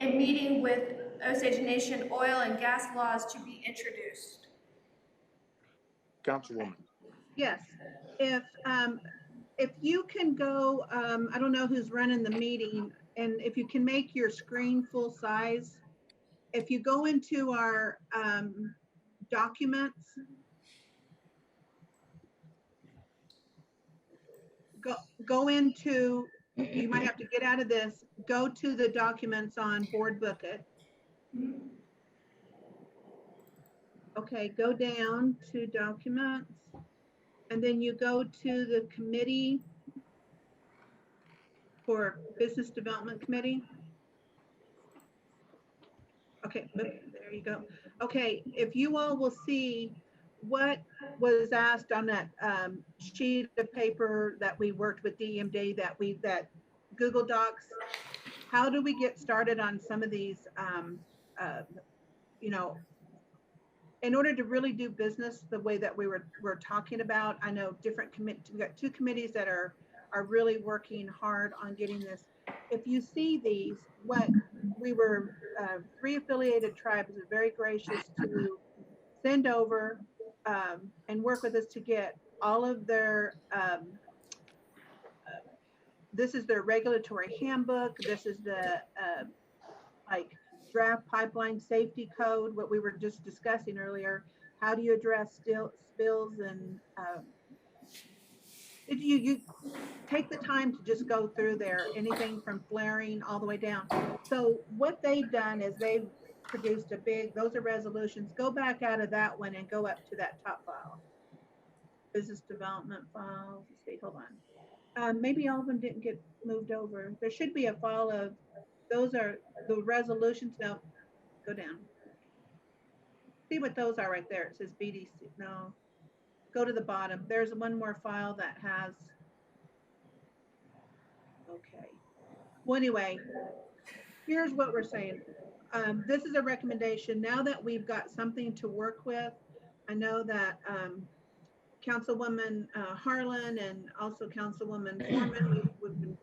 a meeting with Osage Nation oil and gas laws to be introduced. Councilwoman. Yes. If you can go, I don't know who's running the meeting, and if you can make your screen full size, if you go into our documents, go into, you might have to get out of this, go to the documents on Board Booklet. Okay, go down to documents, and then you go to the committee for Business Development Committee. Okay, there you go. Okay, if you all will see what was asked on that sheet of paper that we worked with DMD, that Google Docs, how do we get started on some of these, you know, in order to really do business the way that we're talking about. I know different committees, we've got two committees that are really working hard on getting this. If you see these, what we were, 3 affiliated tribes are very gracious to send over and work with us to get all of their, this is their regulatory handbook. This is the like draft pipeline safety code, what we were just discussing earlier. How do you address spills and you take the time to just go through there, anything from flaring all the way down. So what they've done is they've produced a big, those are resolutions. Go back out of that one and go up to that top file. Business development files. Let's see, hold on. Maybe all of them didn't get moved over. There should be a file of, those are the resolutions. No, go down. See what those are right there. It says BDC. No, go to the bottom. There's one more file that has, okay. Well, anyway, here's what we're saying. This is a recommendation. Now that we've got something to work with, I know that Councilwoman Harlan and also Councilwoman Foreman,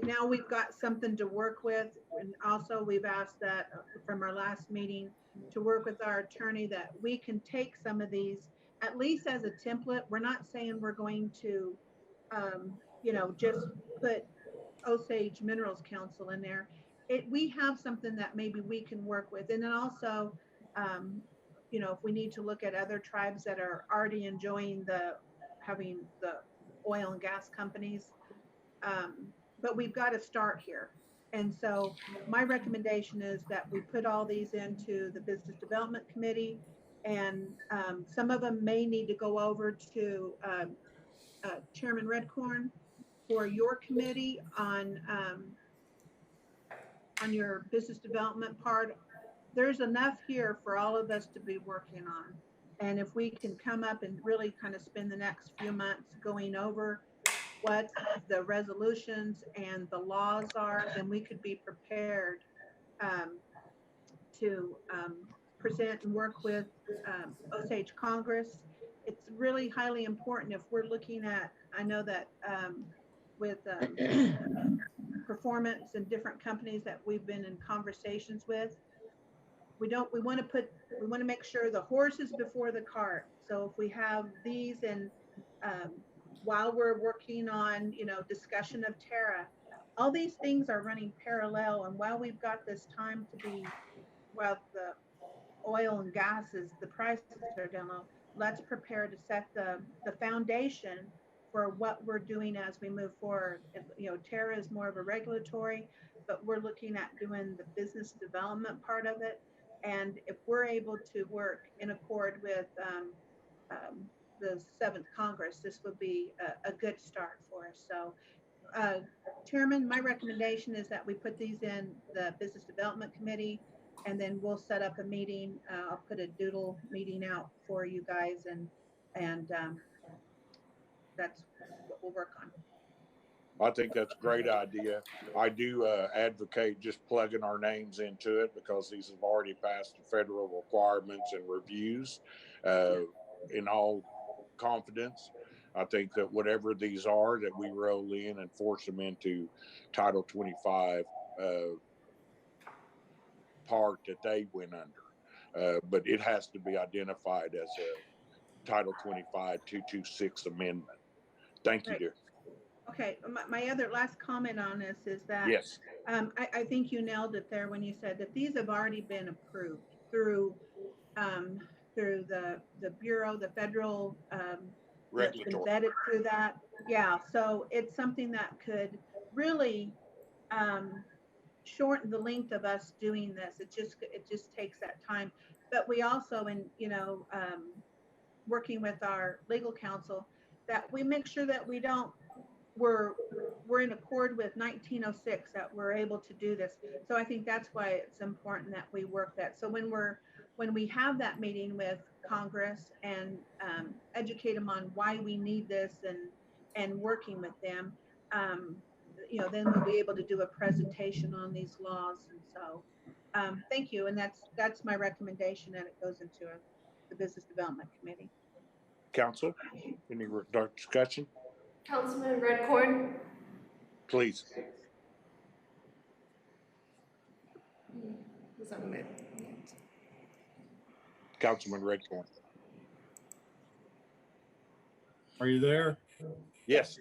now we've got something to work with. And also we've asked that from our last meeting to work with our attorney that we can take some of these, at least as a template. We're not saying we're going to, just put Osage Minerals Council in there. We have something that maybe we can work with. And then also, if we need to look at other tribes that are already enjoying having the oil and gas companies, but we've got to start here. And so my recommendation is that we put all these into the Business Development Committee, and some of them may need to go over to Chairman Redcorn for your committee on your business development part. There's enough here for all of us to be working on. And if we can come up and really kind of spend the next few months going over what the resolutions and the laws are, then we could be prepared to present and work with Osage Congress. It's really highly important if we're looking at, I know that with performance and different companies that we've been in conversations with, we want to make sure the horse is before the cart. So if we have these, and while we're working on, discussion of Terra, all these things are running parallel. And while we've got this time while the oil and gas the prices are down low, let's prepare to set the foundation for what we're doing as we move forward. Terra is more of a regulatory, but we're looking at doing the business development part of it. And if we're able to work in accord with the 7th Congress, this would be a good start for us. So, Chairman, my recommendation is that we put these in the Business Development Committee, and then we'll set up a meeting. I'll put a doodle meeting out for you guys, and that's what we'll work on. I think that's a great idea. I do advocate just plugging our names into it, because these have already passed the federal requirements and reviews. In all confidence, I think that whatever these are, that we roll in and force them into Title 25 part that they went under. But it has to be identified as a Title 25 226 amendment. Thank you, Right. dear. Okay, my other last comment on this is that Yes. I think you nailed it there when you said that these have already been approved through the Bureau, the federal that's been Regulatory. vetted through that. Yeah, so it's something that could really shorten the length of us doing this. It just takes that time. But we also, working with our legal counsel, that we make sure that we're in accord with 1906, that we're able to do this. So I think that's why it's important that we work that. So when we have that meeting with Congress and educate them on why we need this and working with them, then we'll be able to do a presentation on these laws. And so thank you. And that's my recommendation, and it goes into the Business Development Committee. Council, any discussion? Councilman Redcorn. Please. Was on mute. Councilman Redcorn. Are you there? Yes.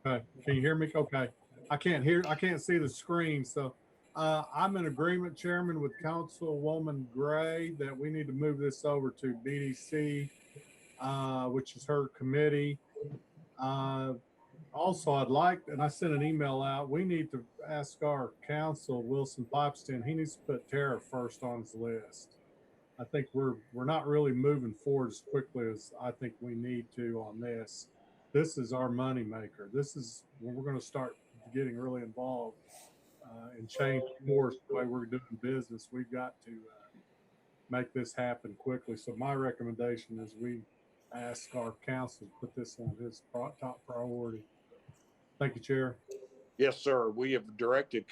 Okay. Can you hear me? Okay. I can't see the screen. So I'm in agreement, Chairman, with Councilwoman Gray that we need to move this over to BDC, which is her committee. Also, I'd like, and I sent an email out, we need to ask our counsel, Wilson Pipestein, he needs to put Tara first on his list. I think we're not really moving forward as quickly as I think we need to on this. This is our moneymaker. This is when we're going to start getting really involved and change course the way we're doing business. We've got to make this happen quickly. So my recommendation is we ask our counsel to put this on his top priority. Thank you, Chair. Yes, sir. We have directed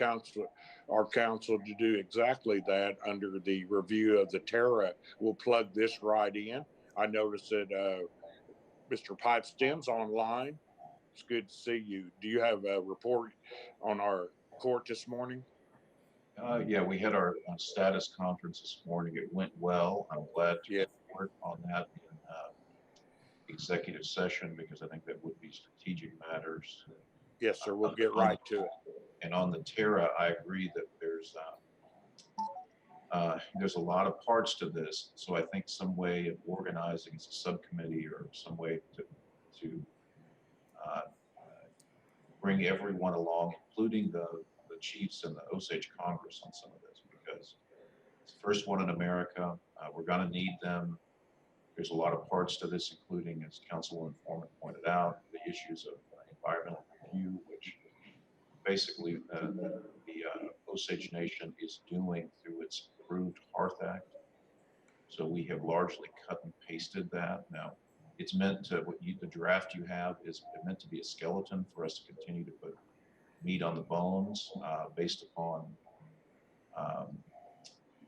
our council to do exactly that under the review of the Terra. We'll plug this right in. I noticed that Mr. Pipestem's online. It's good to see you. Do you have a report on our court this morning? Yeah, we had our status conference this morning. It went well. I'm glad to report on that in executive session because I think that would be strategic matters. Yes, sir. We'll get right to it. And on the Terra, I agree that there's a lot of parts to this. So I think some way of organizing as a subcommittee or some way to bring everyone along, including the chiefs and the Osage Congress on some of this, because it's the first one in America. We're going to need them. There's a lot of parts to this, including, as Councilwoman Foreman pointed out, the issues of environmental review, which basically the Osage Nation is doing through its approved Hearth Act. So we have largely cut and pasted that. Now, it's meant to, the draft you have is meant to be a skeleton for us to continue to put meat on the bones based upon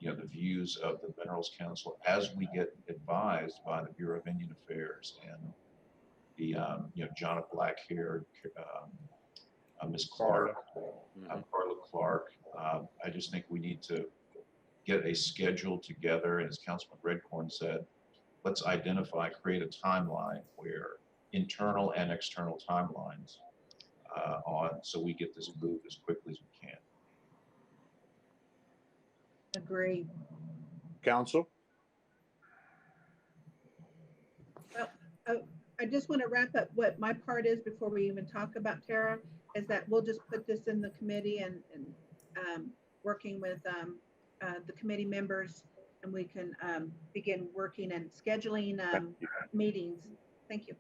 the views of the Minerals Council as we get advised by the Bureau of Indian Affairs and the John Black-haired Ms. Clark, Carla Clark. I just think we need to get a schedule together, and as Councilman Redcorn said, let's create a timeline where internal and external timelines so we get this moved as quickly as we can. Agree. Council? Well, I just want to wrap up what my part is before we even talk about Tara, is that we'll just put this in the committee and working with the committee members, and we can begin working and scheduling meetings. Thank you.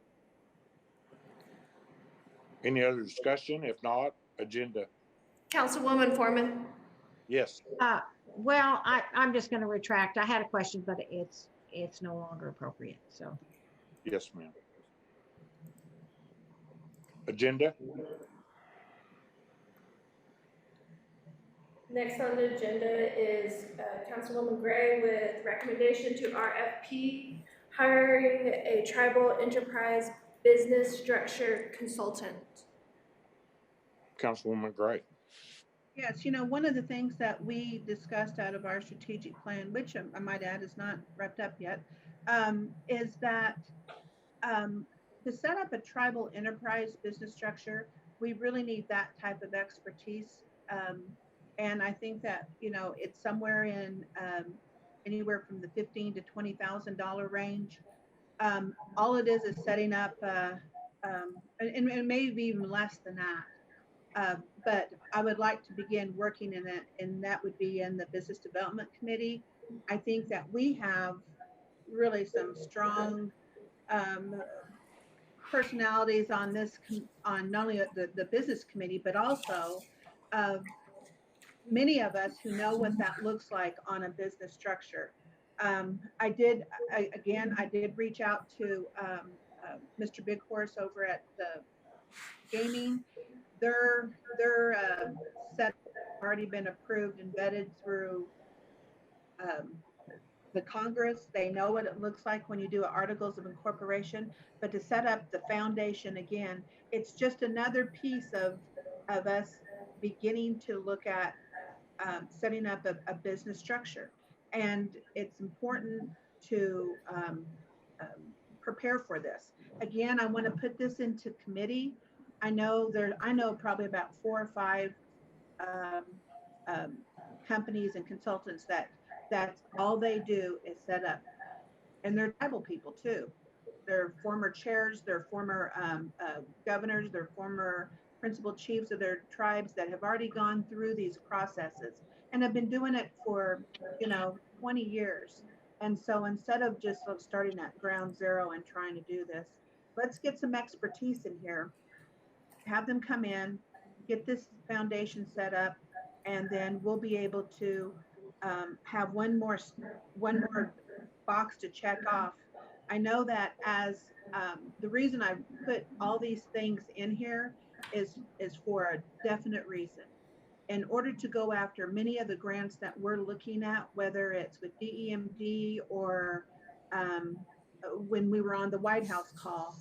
Any other discussion? If not, agenda. Councilwoman Foreman. Yes. Well, I'm just going to retract. I had a question, but it's no longer appropriate. So. Yes, ma'am. Agenda. Next on the agenda is Councilwoman Gray with recommendation to RFP, hiring a tribal enterprise business structure consultant. Councilwoman Gray. Yes, one of the things that we discussed out of our strategic plan, which I might add is not wrapped up yet, is that to set up a tribal enterprise business structure, we really need that type of expertise. And I think that, it's somewhere in anywhere from the $15,000 to $20,000 range. All it is setting up, and maybe even less than that. But I would like to begin working in that, and that would be in the Business Development Committee. I think that we have really some strong personalities on this, on not only the Business Committee, but also many of us who know what that looks like on a business structure. I did reach out to Mr. Big Horse over at the gaming. Their set already been approved and vetted through the Congress. They know what it looks like when you do articles of incorporation, but to set up the foundation again, it's just another piece of us beginning to look at setting up a business structure. And it's important to prepare for this. Again, I want to put this into committee. I know probably about 4 or 5 companies and consultants that's all they do is set up, and they're tribal people too. their former chairs, their former governors, their former principal chiefs of their tribes that have already gone through these processes and have been doing it for, 20 years. And so instead of just sort of starting at ground zero and trying to do this, let's get some expertise in here, have them come in, get this foundation set up, and then we'll be able to have one more box to check off. I know that as the reason I put all these things in here is for a definite reason. In order to go after many of the grants that we're looking at, whether it's with DEMD or when we were on the White House call,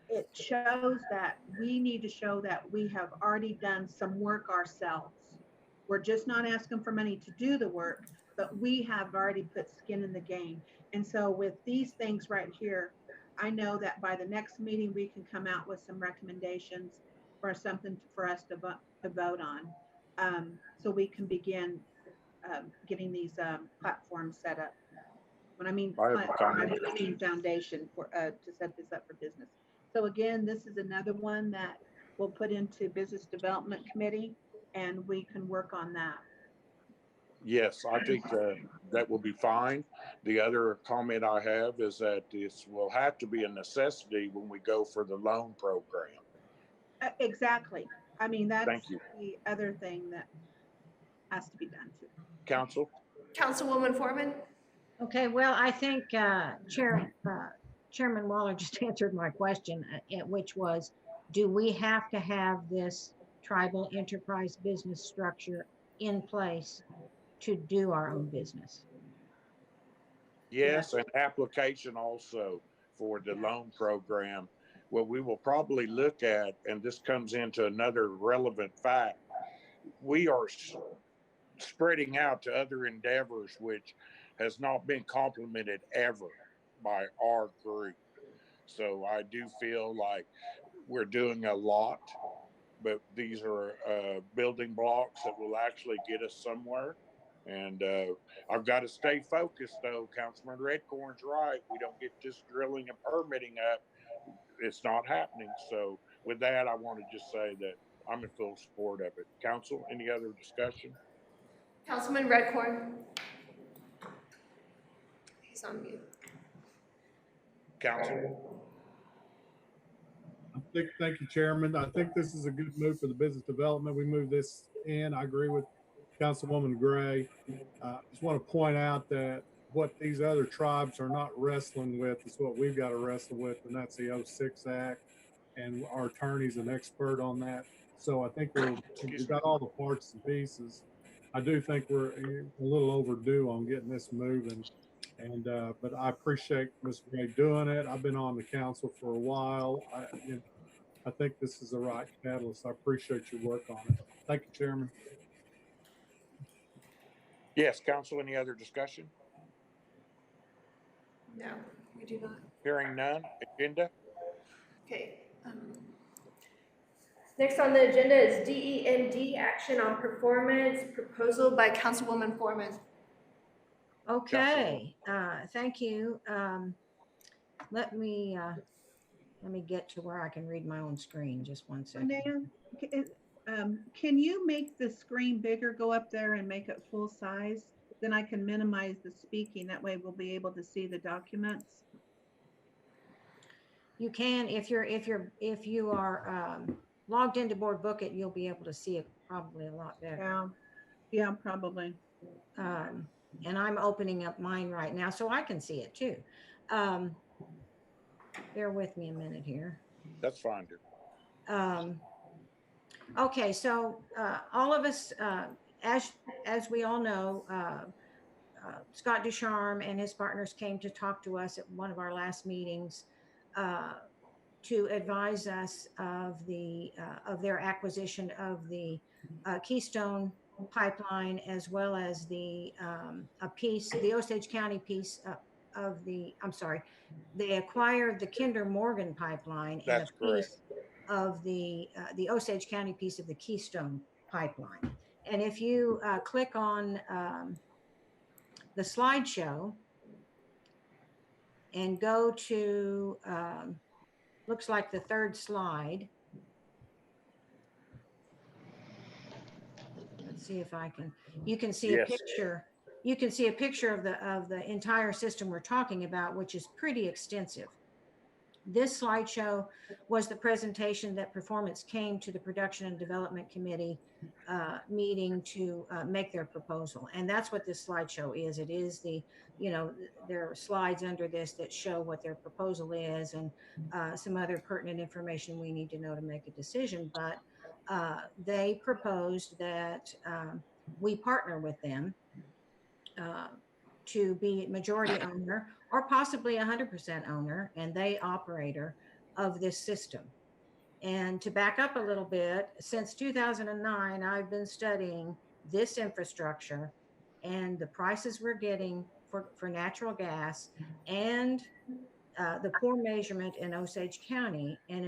it shows that we need to show that we have already done some work ourselves. We're just not asking for money to do the work, but we have already put skin in the game. And so with these things right here, I know that by the next meeting, we can come out with some recommendations for something for us to vote on. So we can begin getting these platforms set up. When I mean platform, I mean foundation for to set this up for business. So again, this is another one that we'll put into Business Development Committee, and we can work on that. Yes, I think that will be fine. The other comment I have is that this will have to be a necessity when we go for the loan program. Exactly. I mean, that's Thank you. the other thing that has to be done too. Council? Councilwoman Foreman? Okay, well, I think Chairman Waller just answered my question, which was, do we have to have this tribal enterprise business structure in place to do our own business? Yes, and application also for the loan program. What we will probably look at, and this comes into another relevant fact, we are spreading out to other endeavors, which has not been complimented ever by our group. So I do feel like we're doing a lot, but these are building blocks that will actually get us somewhere. And I've got to stay focused, though. Councilman Redcorn's right. We don't get this drilling and permitting up, it's not happening. So with that, I want to just say that I'm in full support of it. Council, any other discussion? Councilman Redcorn? He's on mute. Council? Thank you, Chairman. I think this is a good move for the business development. We move this in. I agree with Councilwoman Gray. Just want to point out that what these other tribes are not wrestling with is what we've got to wrestle with, and that's the 06 Act, and our attorney's an expert on that. So I think we've got all the parts and pieces. I do think we're a little overdue on getting this moving, and but I appreciate Ms. Gray doing it. I've been on the council for a while. I think this is the right catalyst. I appreciate your work on it. Thank you, Chairman. Yes, Council, any other discussion? No, we do not. Hearing none. Agenda? Okay. Next on the agenda is DEMD, action on performance, proposal by Councilwoman Foreman. Okay, thank you. Let me get to where I can read my own screen. Just one second. Nan, can you make the screen bigger, go up there and make it full size? Then I can minimize the speaking. That way we'll be able to see the documents. You can, if you are logged into Board Book It, you'll be able to see it probably a lot better. Yeah, probably. And I'm opening up mine right now so I can see it too. Bear with me a minute here. That's fine, dear. Okay, so all of us, as we all know, Scott Ducharme and his partners came to talk to us at one of our last meetings to advise us of their acquisition of the Keystone Pipeline, as well as the Osage County piece of the. I'm sorry, they acquired the Kinder Morgan Pipeline and a piece of the Osage County piece of the Keystone Pipeline. And if you click on the slideshow, and go to, looks like the third slide. Let's see if I can, you can see a Yes. picture. You can see a picture of the entire system we're talking about, which is pretty extensive. This slideshow was the presentation that Performance came to the Production and Development Committee meeting to make their proposal. And that's what this slideshow is. It is the, you know, there are slides under this that show what their proposal is and some other pertinent information we need to know to make a decision. But they proposed that we partner with them to be majority owner or possibly 100% owner and they operator of this system. And to back up a little bit, since 2009, I've been studying this infrastructure and the prices we're getting for natural gas and the poor measurement in Osage County. And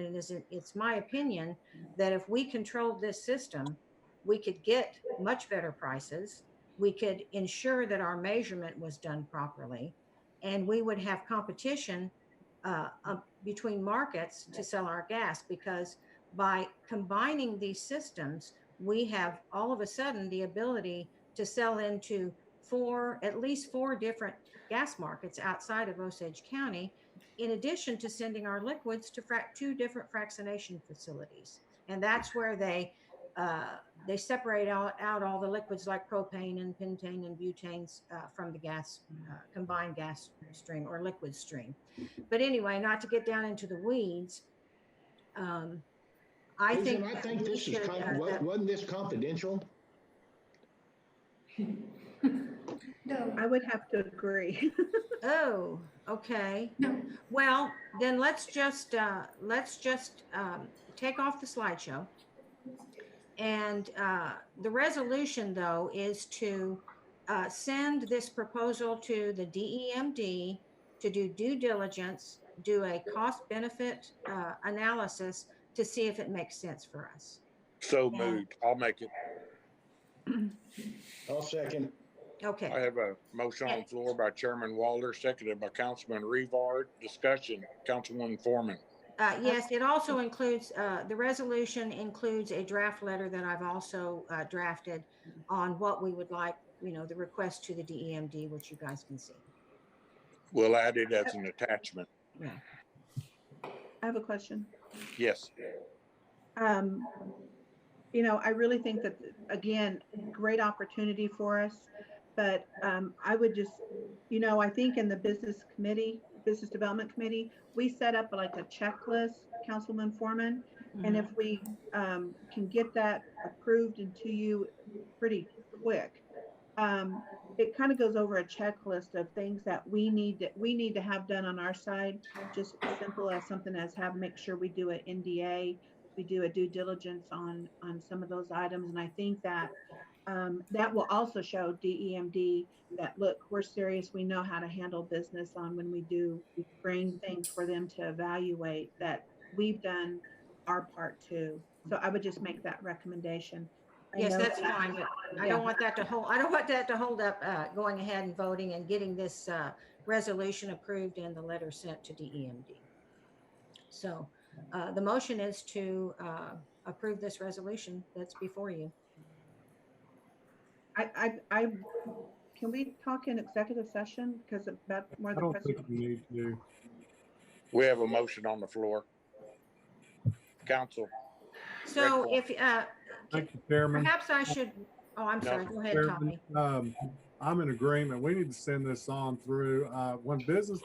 it's my opinion that if we controlled this system, we could get much better prices. We could ensure that our measurement was done properly, and we would have competition between markets to sell our gas, because by combining these systems, we have all of a sudden the ability to sell into at least four different gas markets outside of Osage County, in addition to sending our liquids to two different fractionation facilities. And that's where they separate out all the liquids like propane and pentane and butanes from the gas, combined gas stream or liquid stream. But anyway, not to get down into the weeds, I Susan, think I think this is, wasn't this confidential? No. I would have to agree. Oh, okay. No. Well, then let's just take off the slideshow. And the resolution, though, is to send this proposal to the DEMD to do due diligence, do a cost-benefit analysis to see if it makes sense for us. So moved. I'll make it. I'll second. Okay. I have a motion on the floor by Chairman Waller, seconded by Councilman Revard. Discussion, Councilwoman Foreman. Yes, it also includes, the resolution includes a draft letter that I've also drafted on what we would like, you know, the request to the DEMD, which you guys can see. We'll add it as an attachment. Yeah. I have a question. Yes. You know, I really think that, again, great opportunity for us, but I would just, you know, I think in the business development committee, we set up like a checklist, Councilman Foreman, and if we can get that approved and to you pretty quick, it kind of goes over a checklist of things that we need to have done on our side, just as simple as something as make sure we do an NDA, we do a due diligence on some of those items. And I think that that will also show DEMD that, look, we're serious. We know how to handle business on when we do bring things for them to evaluate, that we've done our part too. So I would just make that recommendation. Yes, that's fine, but I don't want that to hold up going ahead and voting and getting this resolution approved and the letter sent to DEMD. So the motion is to approve this resolution that's before you. Can we talk in executive session because about more I the don't think president? we need to. We have a motion on the floor. Council. So if Thank you, Chairman. perhaps I should, oh, I'm sorry, go ahead, Chairman, Tommy. I'm in agreement. We need to send this on through when business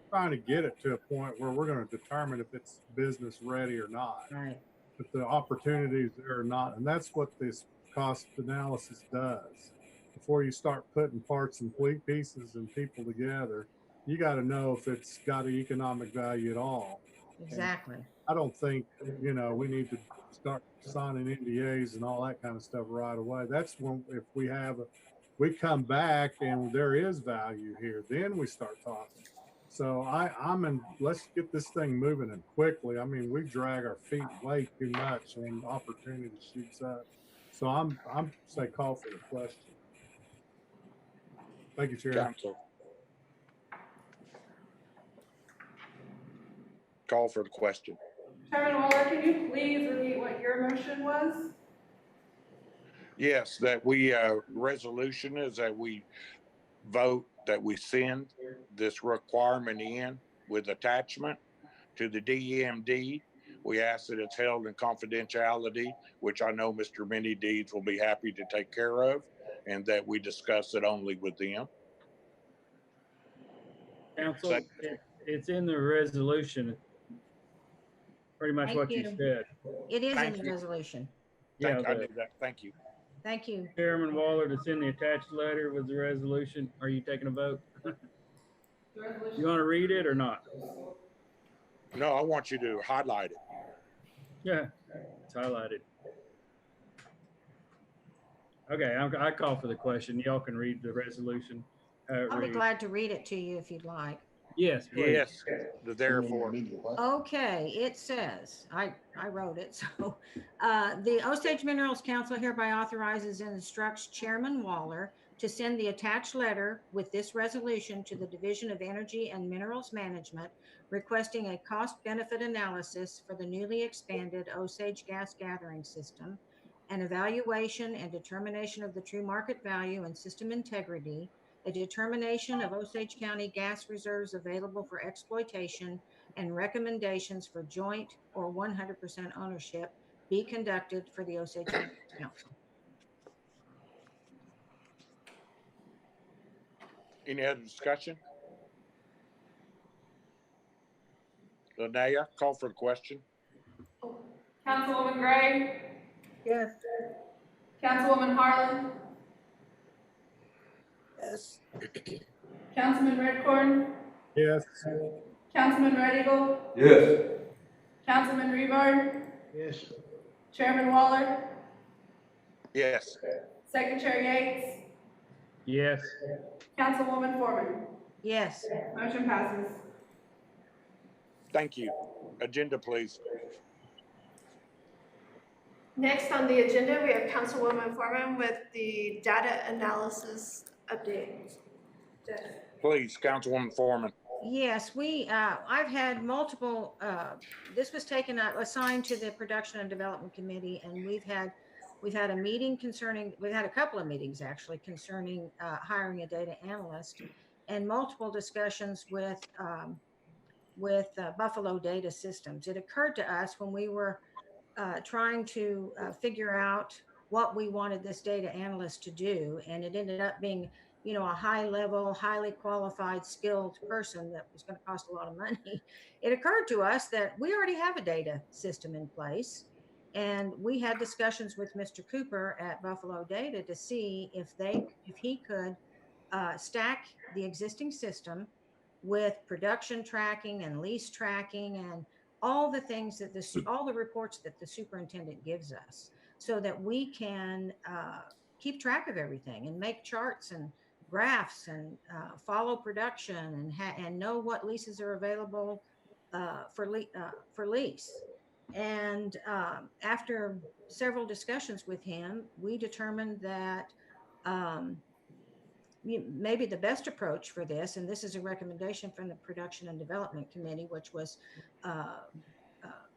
trying to get it to a point where we're going to determine if it's business ready or not. Right. But the opportunities there or not, and that's what this cost analysis does. Before you start putting parts and pieces and people together, you got to know if it's got an economic value at all. Exactly. And I don't think, you know, we need to start signing NDAs and all that kind of stuff right away. That's when, if we come back and there is value here, then we start talking. So let's get this thing moving and quickly. I mean, we drag our feet way too much when opportunity shoots up. So I'm say call for the question. Thank you, Chair. Council. call for the question. Chairman Waller, can you please repeat what your motion was? Yes, that we, resolution is that we vote that we send this requirement in with attachment to the DEMD. We ask that it's held in confidentiality, which I know Mr. Minnie Deeds will be happy to take care of, and that we discuss it only with them. Council, it's in the resolution. Pretty much Thank what you you. said. It is in Thank the you. resolution. Yeah, I the knew that. Thank you. Thank you. Chairman Waller, that's in the attached letter with the resolution. Are you taking a vote? You want to read it or not? No, I want you to highlight it. Yeah, it's highlighted. Okay, I call for the question. Y'all can read the resolution. I'll be glad to read it to you if you'd like. Yes, please. Yes, the therefore. Okay, it says, I wrote it, so, the Osage Minerals Council hereby authorizes and instructs Chairman Waller to send the attached letter with this resolution to the Division of Energy and Minerals Management, requesting a cost-benefit analysis for the newly expanded Osage gas gathering system, an evaluation and determination of the true market value and system integrity, a determination of Osage County gas reserves available for exploitation, and recommendations for joint or 100% ownership be conducted for the Osage Minerals Council. Any other discussion? Linnea, call for the question. Councilwoman Gray, Yes. Councilwoman Harlan, Yes. Councilman Redcorn, Yes. Councilman Red Eagle, Yes. Councilman Rebar, Yes. Chairman Waller, Yes. Secretary Yates, Yes. Councilwoman Foreman. Yes. Motion passes. Thank you. Agenda, please. Next on the agenda, we have Councilwoman Foreman with the data analysis update. Please, Councilwoman Foreman. Yes, I've had multiple, this was assigned to the Production and Development Committee, and we've had a meeting we've had a couple of meetings actually concerning hiring a data analyst, and multiple discussions with Buffalo Data Systems. It occurred to us when we were trying to figure out what we wanted this data analyst to do, and it ended up being, a high level, highly qualified, skilled person that was going to cost a lot of money. It occurred to us that we already have a data system in place, and we had discussions with Mr. Cooper at Buffalo Data to see if he could stack the existing system with production tracking and lease tracking and all the things that all the reports that the superintendent gives us, so that we can keep track of everything and make charts and graphs and follow production and know what leases are available for lease. And after several discussions with him, we determined that maybe the best approach for this, and this is a recommendation from the Production and Development Committee, which was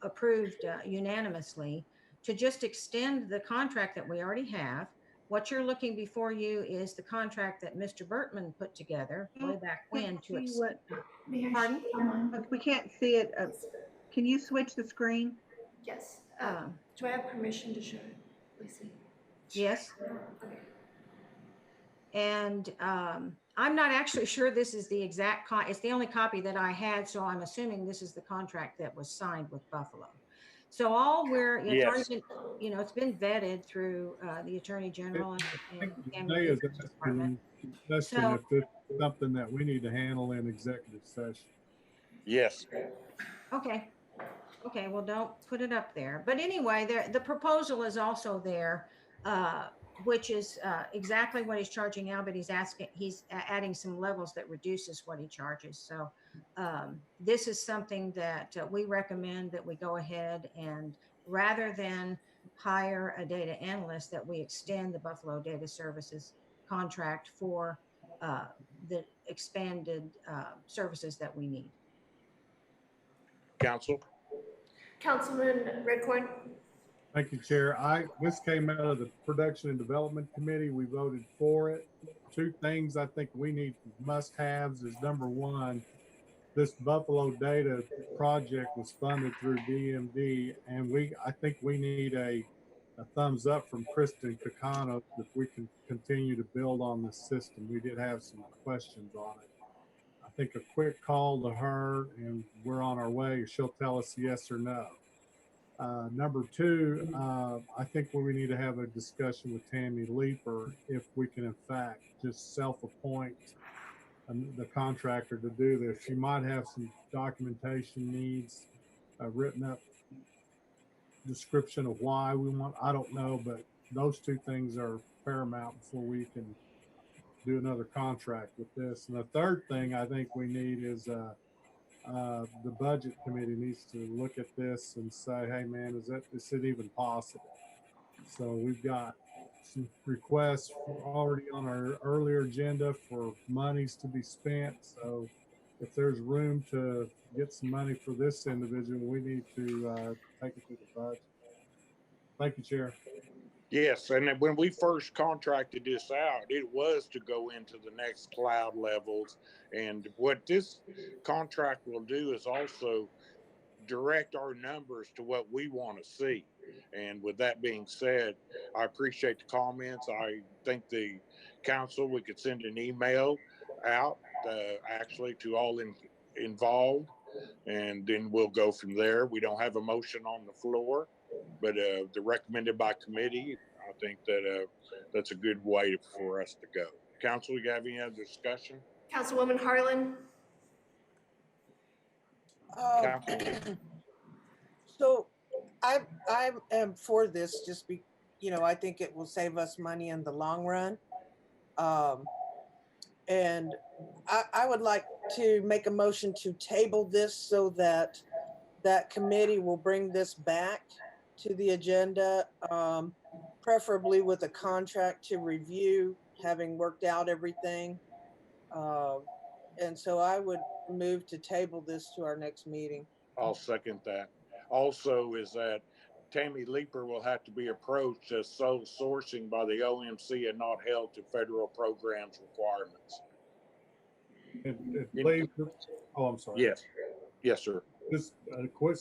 approved unanimously, to just extend the contract that we already have. What you're looking before you is the contract that Mr. Bertman put together way back when to extend. Pardon? We can't see it. Can you switch the screen? Yes. Do I have permission to show it? Let's see. Yes. Okay. And I'm not actually sure this is the exact it's the only copy that I had, so I'm assuming this is the contract that was signed with Buffalo. So it's already been, it's been vetted through the Attorney General and Today is asking if it's something that we need to handle in executive session. Yes. Okay. Well, don't put it up there. But anyway, the proposal is also there, which is exactly what he's charging now, but he's adding some levels that reduces what he charges. So this is something that we recommend that we go ahead and, rather than hire a data analyst, that we extend the Buffalo Data Services contract for the expanded services that we need. Council? Councilman Redcorn? Thank you, Chair. This came out of the Production and Development Committee. We voted for it. Two things I think we need must-haves is number one, this Buffalo Data project was funded through DMD, and I think we need a thumbs up from Kristen Kakano if we can continue to build on this system. We did have some questions on it. I think a quick call to her and we're on our way. She'll tell us yes or no. Number two, I think we need to have a discussion with Tammy Leeper if we can in fact just self-appoint the contractor to do this. She might have some documentation needs, written up description of why we want, I don't know, but those two things are paramount before we can do another contract with this. And the third thing I think we need is the budget committee needs to look at this and say, hey man, is it even possible? So we've got some requests already on our earlier agenda for monies to be spent. So if there's room to get some money for this individual, we need to take it to the budget. Thank you, Chair. Yes, and then when we first contracted this out, it was to go into the next cloud levels. And what this contract will do is also direct our numbers to what we want to see. And with that being said, I appreciate the comments. I think the council, we could send an email out actually to all involved, and then we'll go from there. We don't have a motion on the floor, but the recommended by committee, I think that that's a good way for us to go. Council, you have any other discussion? Councilwoman Harlan? Council? So I am for this, just I think it will save us money in the long run. And I would like to make a motion to table this so that that committee will bring this back to the agenda, preferably with a contract to review, having worked out everything. And so I would move to table this to our next meeting. I'll second that. Also is that Tammy Leeper will have to be approached as sole sourcing by the OMC and not held to federal programs requirements. Oh, I'm sorry. Yes. Yes, sir. Just a quick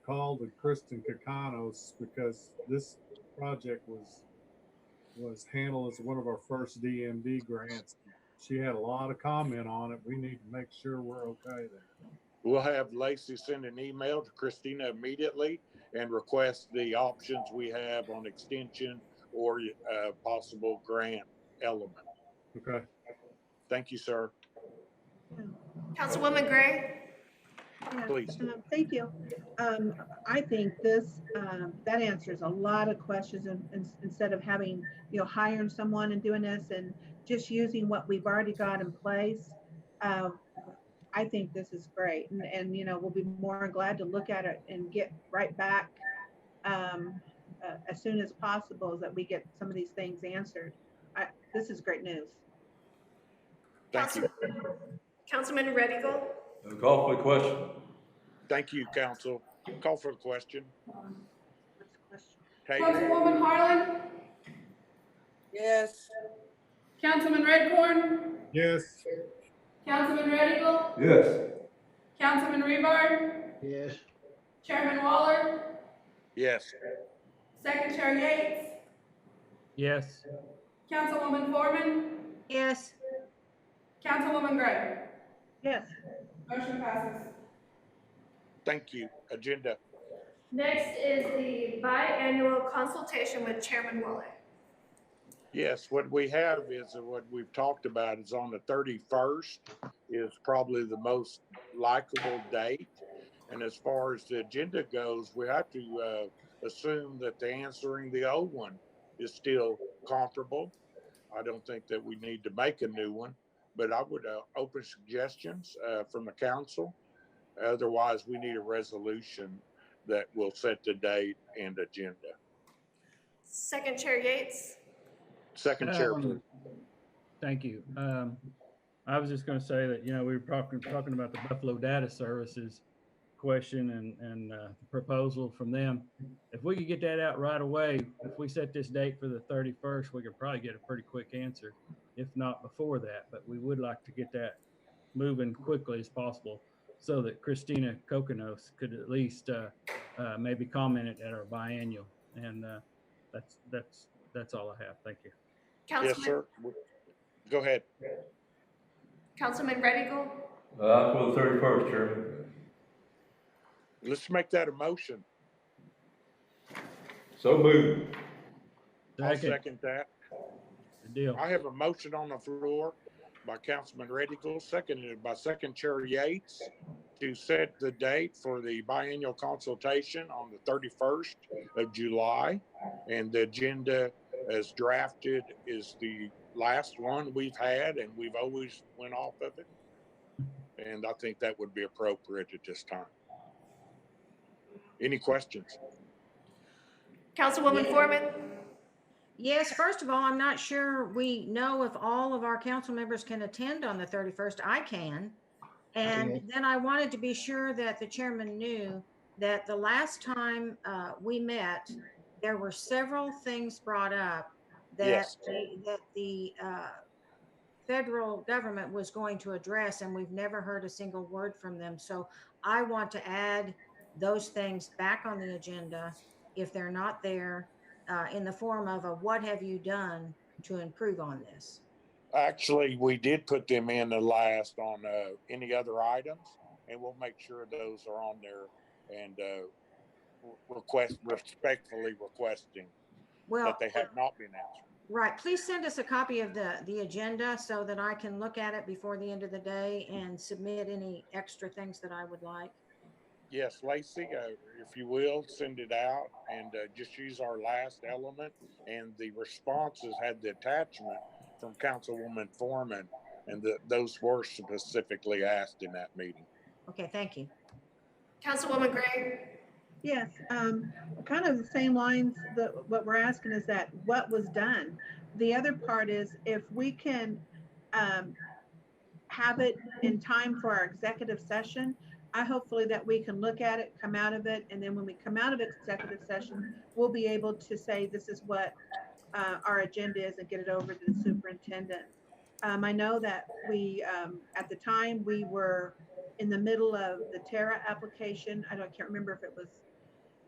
call to Kristen Kakanos, because this project was handled as one of our first DMD grants. She had a lot of comment on it. We need to make sure we're okay there. We'll have Lacey send an email to Christina immediately and request the options we have on extension or possible grant element. Okay. Thank you, sir. Councilwoman Gray? Please. Thank you. I think this, that answers a lot of questions, and instead of having, hiring someone and doing this and just using what we've already got in place. I think this is great. And we'll be more glad to look at it and get right back as soon as possible, as that we get some of these things answered. This is great news. Thank you. Councilman Red Eagle? Call for the question. Thank you, council. Call for the question. What's the question? Councilwoman Harlan? Yes. Councilman Redcorn? Yes. Councilman Red Eagle? Yes. Councilman Rebar? Yes. Chairman Waller? Yes. Second Chair Yates? Yes. Councilwoman Foreman? Yes. Councilwoman Gray? Yes. Motion passes. Thank you. Agenda. Next is the biannual consultation with Chairman Waller. Yes, what we have is what we've talked about is on the 31st is probably the most likable date. And as far as the agenda goes, we have to assume that the answering the old one is still comparable. I don't think that we need to make a new one, but I would open suggestions from the council. Otherwise, we need a resolution that will set the date and agenda. Second Chair Yates? Second chair. Thank you. I was just going to say that, we were talking about the Buffalo Data Services. Of question and the proposal from them. If we could get that out right away, if we set this date for the 31st, we could probably get a pretty quick answer, if not before that. But we would like to get that moving quickly as possible so that Christina Kokonos could at least maybe comment it at our biannual. And that's all I have. Thank you. Yes, Councilman, sir. Go ahead. Councilman Redigal, For the 31st, Chairman. Let's make that a motion. So moved. I'll second that. Good deal. I have a motion on the floor by Councilman Redigal, seconded by Second Chair Yates, to set the date for the biennial consultation on the 31st of July. And the agenda as drafted is the last one we've had, and we've always went off of it. And I think that would be appropriate at this time. Any questions? Councilwoman Foreman, Yes, first of all, I'm not sure we know if all of our council members can attend on the 31st. I can. And then I wanted to be sure that the chairman knew that the last time we met, there were several things brought up that Yes. the federal government was going to address, and we've never heard a single word from them. So I want to add those things back on the agenda if they're not there, in the form of a what have you done to improve on this? Actually, we did put them in the last on any other items, and we'll make sure those are on there and respectfully requesting Well, that they have not been answered. right. Please send us a copy of the agenda so that I can look at it before the end of the day and submit any extra things that I would like. Yes, Lacey, if you will, send it out and just use our last element. And the responses had the attachment from Councilwoman Foreman, and those were specifically asked in that meeting. Okay, thank you. Councilwoman Gray, Yes, kind of the same lines that what we're asking is that what was done. The other part is if we can have it in time for our executive session, hopefully that we can look at it, come out of it, and then when we come out of executive session, we'll be able to say this is what our agenda is and get it over to the superintendent. I know that we, at the time, we were in the middle of the Terra application. I can't remember if it was,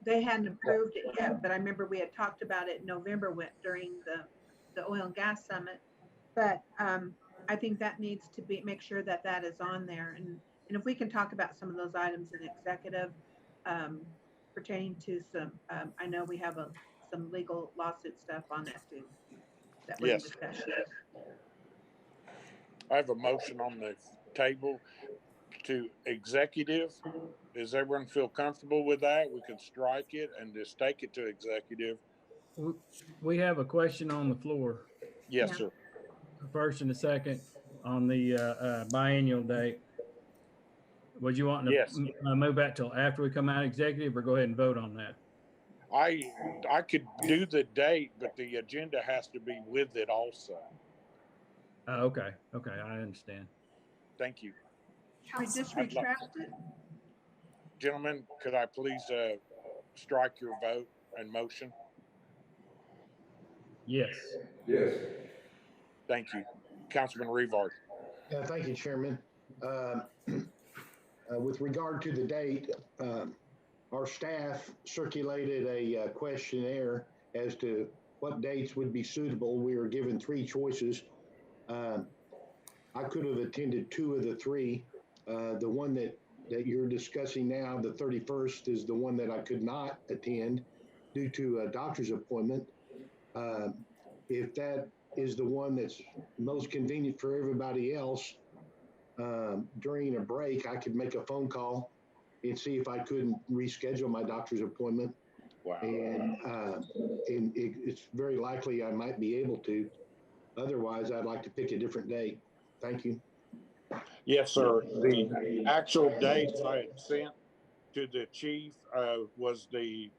they hadn't approved it yet, but I remember we had talked about it in November during the oil and gas summit. But I think that needs to be, make sure that that is on there. And if we can talk about some of those items in executive pertaining to some, I know we have some legal lawsuit stuff on that too. That we're in discussion. I have a motion on the table to executive. Does everyone feel comfortable with that? We can strike it and just take it to executive. We have a question on the floor. Yes, sir. First and a second on the biennial date. Would you want to move that till after we come out executive, or go ahead and vote on that? I could do the date, but the agenda has to be with it also. Okay, I understand. Thank you. We just retract it. Gentlemen, could I please strike your vote and motion? Yes. Yes. Thank you. Councilman Revard. Thank you, Chairman. With regard to the date, our staff circulated a questionnaire as to what dates would be suitable. We were given 3 choices. I could have attended 2 of the 3. The one that you're discussing now, the 31st, is the one that I could not attend due to a doctor's appointment. If that is the one that's most convenient for everybody else, during a break, I could make a phone call and see if I couldn't reschedule my doctor's appointment. Wow. And it's very likely I might be able to. Otherwise, I'd like to pick a different date. Thank you. Yes, sir. The actual dates I had sent to the chief was the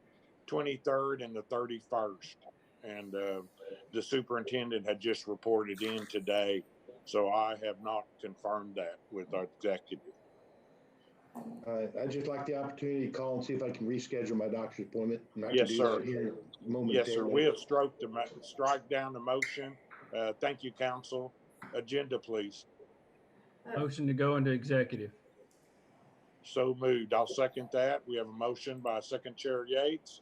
23rd and the 31st. And the superintendent had just reported in today. So I have not confirmed that with our executive. I'd just like the opportunity to call and see if I can reschedule my doctor's appointment. And I can Yes, do sir. that here Yes, sir. momentarily. We have strike down the motion. Thank you, council. Agenda, please. Motion to go into executive. So moved. I'll second that. We have a motion by Second Chair Yates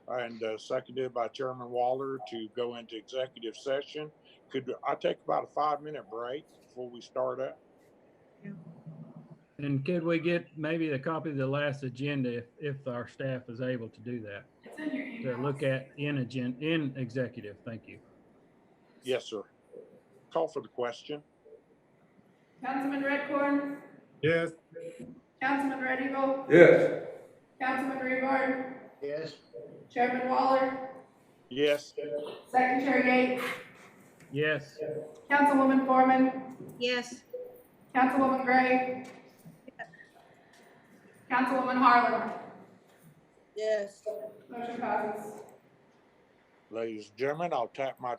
and seconded by Chairman Waller to go into executive session. Could I take about a 5-minute break before we start up? And could we get maybe a copy of the last agenda if our staff is able to do that? It's in your email. To look at in executive. Thank you. Yes, sir. Call for the question. Councilman Redcorn, Yes. Councilman Red Eagle, Yes. Councilman Rebar, Yes. Chairman Waller, Yes. Second Chair Yates, Yes. Councilwoman Foreman, Yes. Councilwoman Gray, Councilwoman Harlan. Yes. Motion passes. Ladies and gentlemen, I'll tap my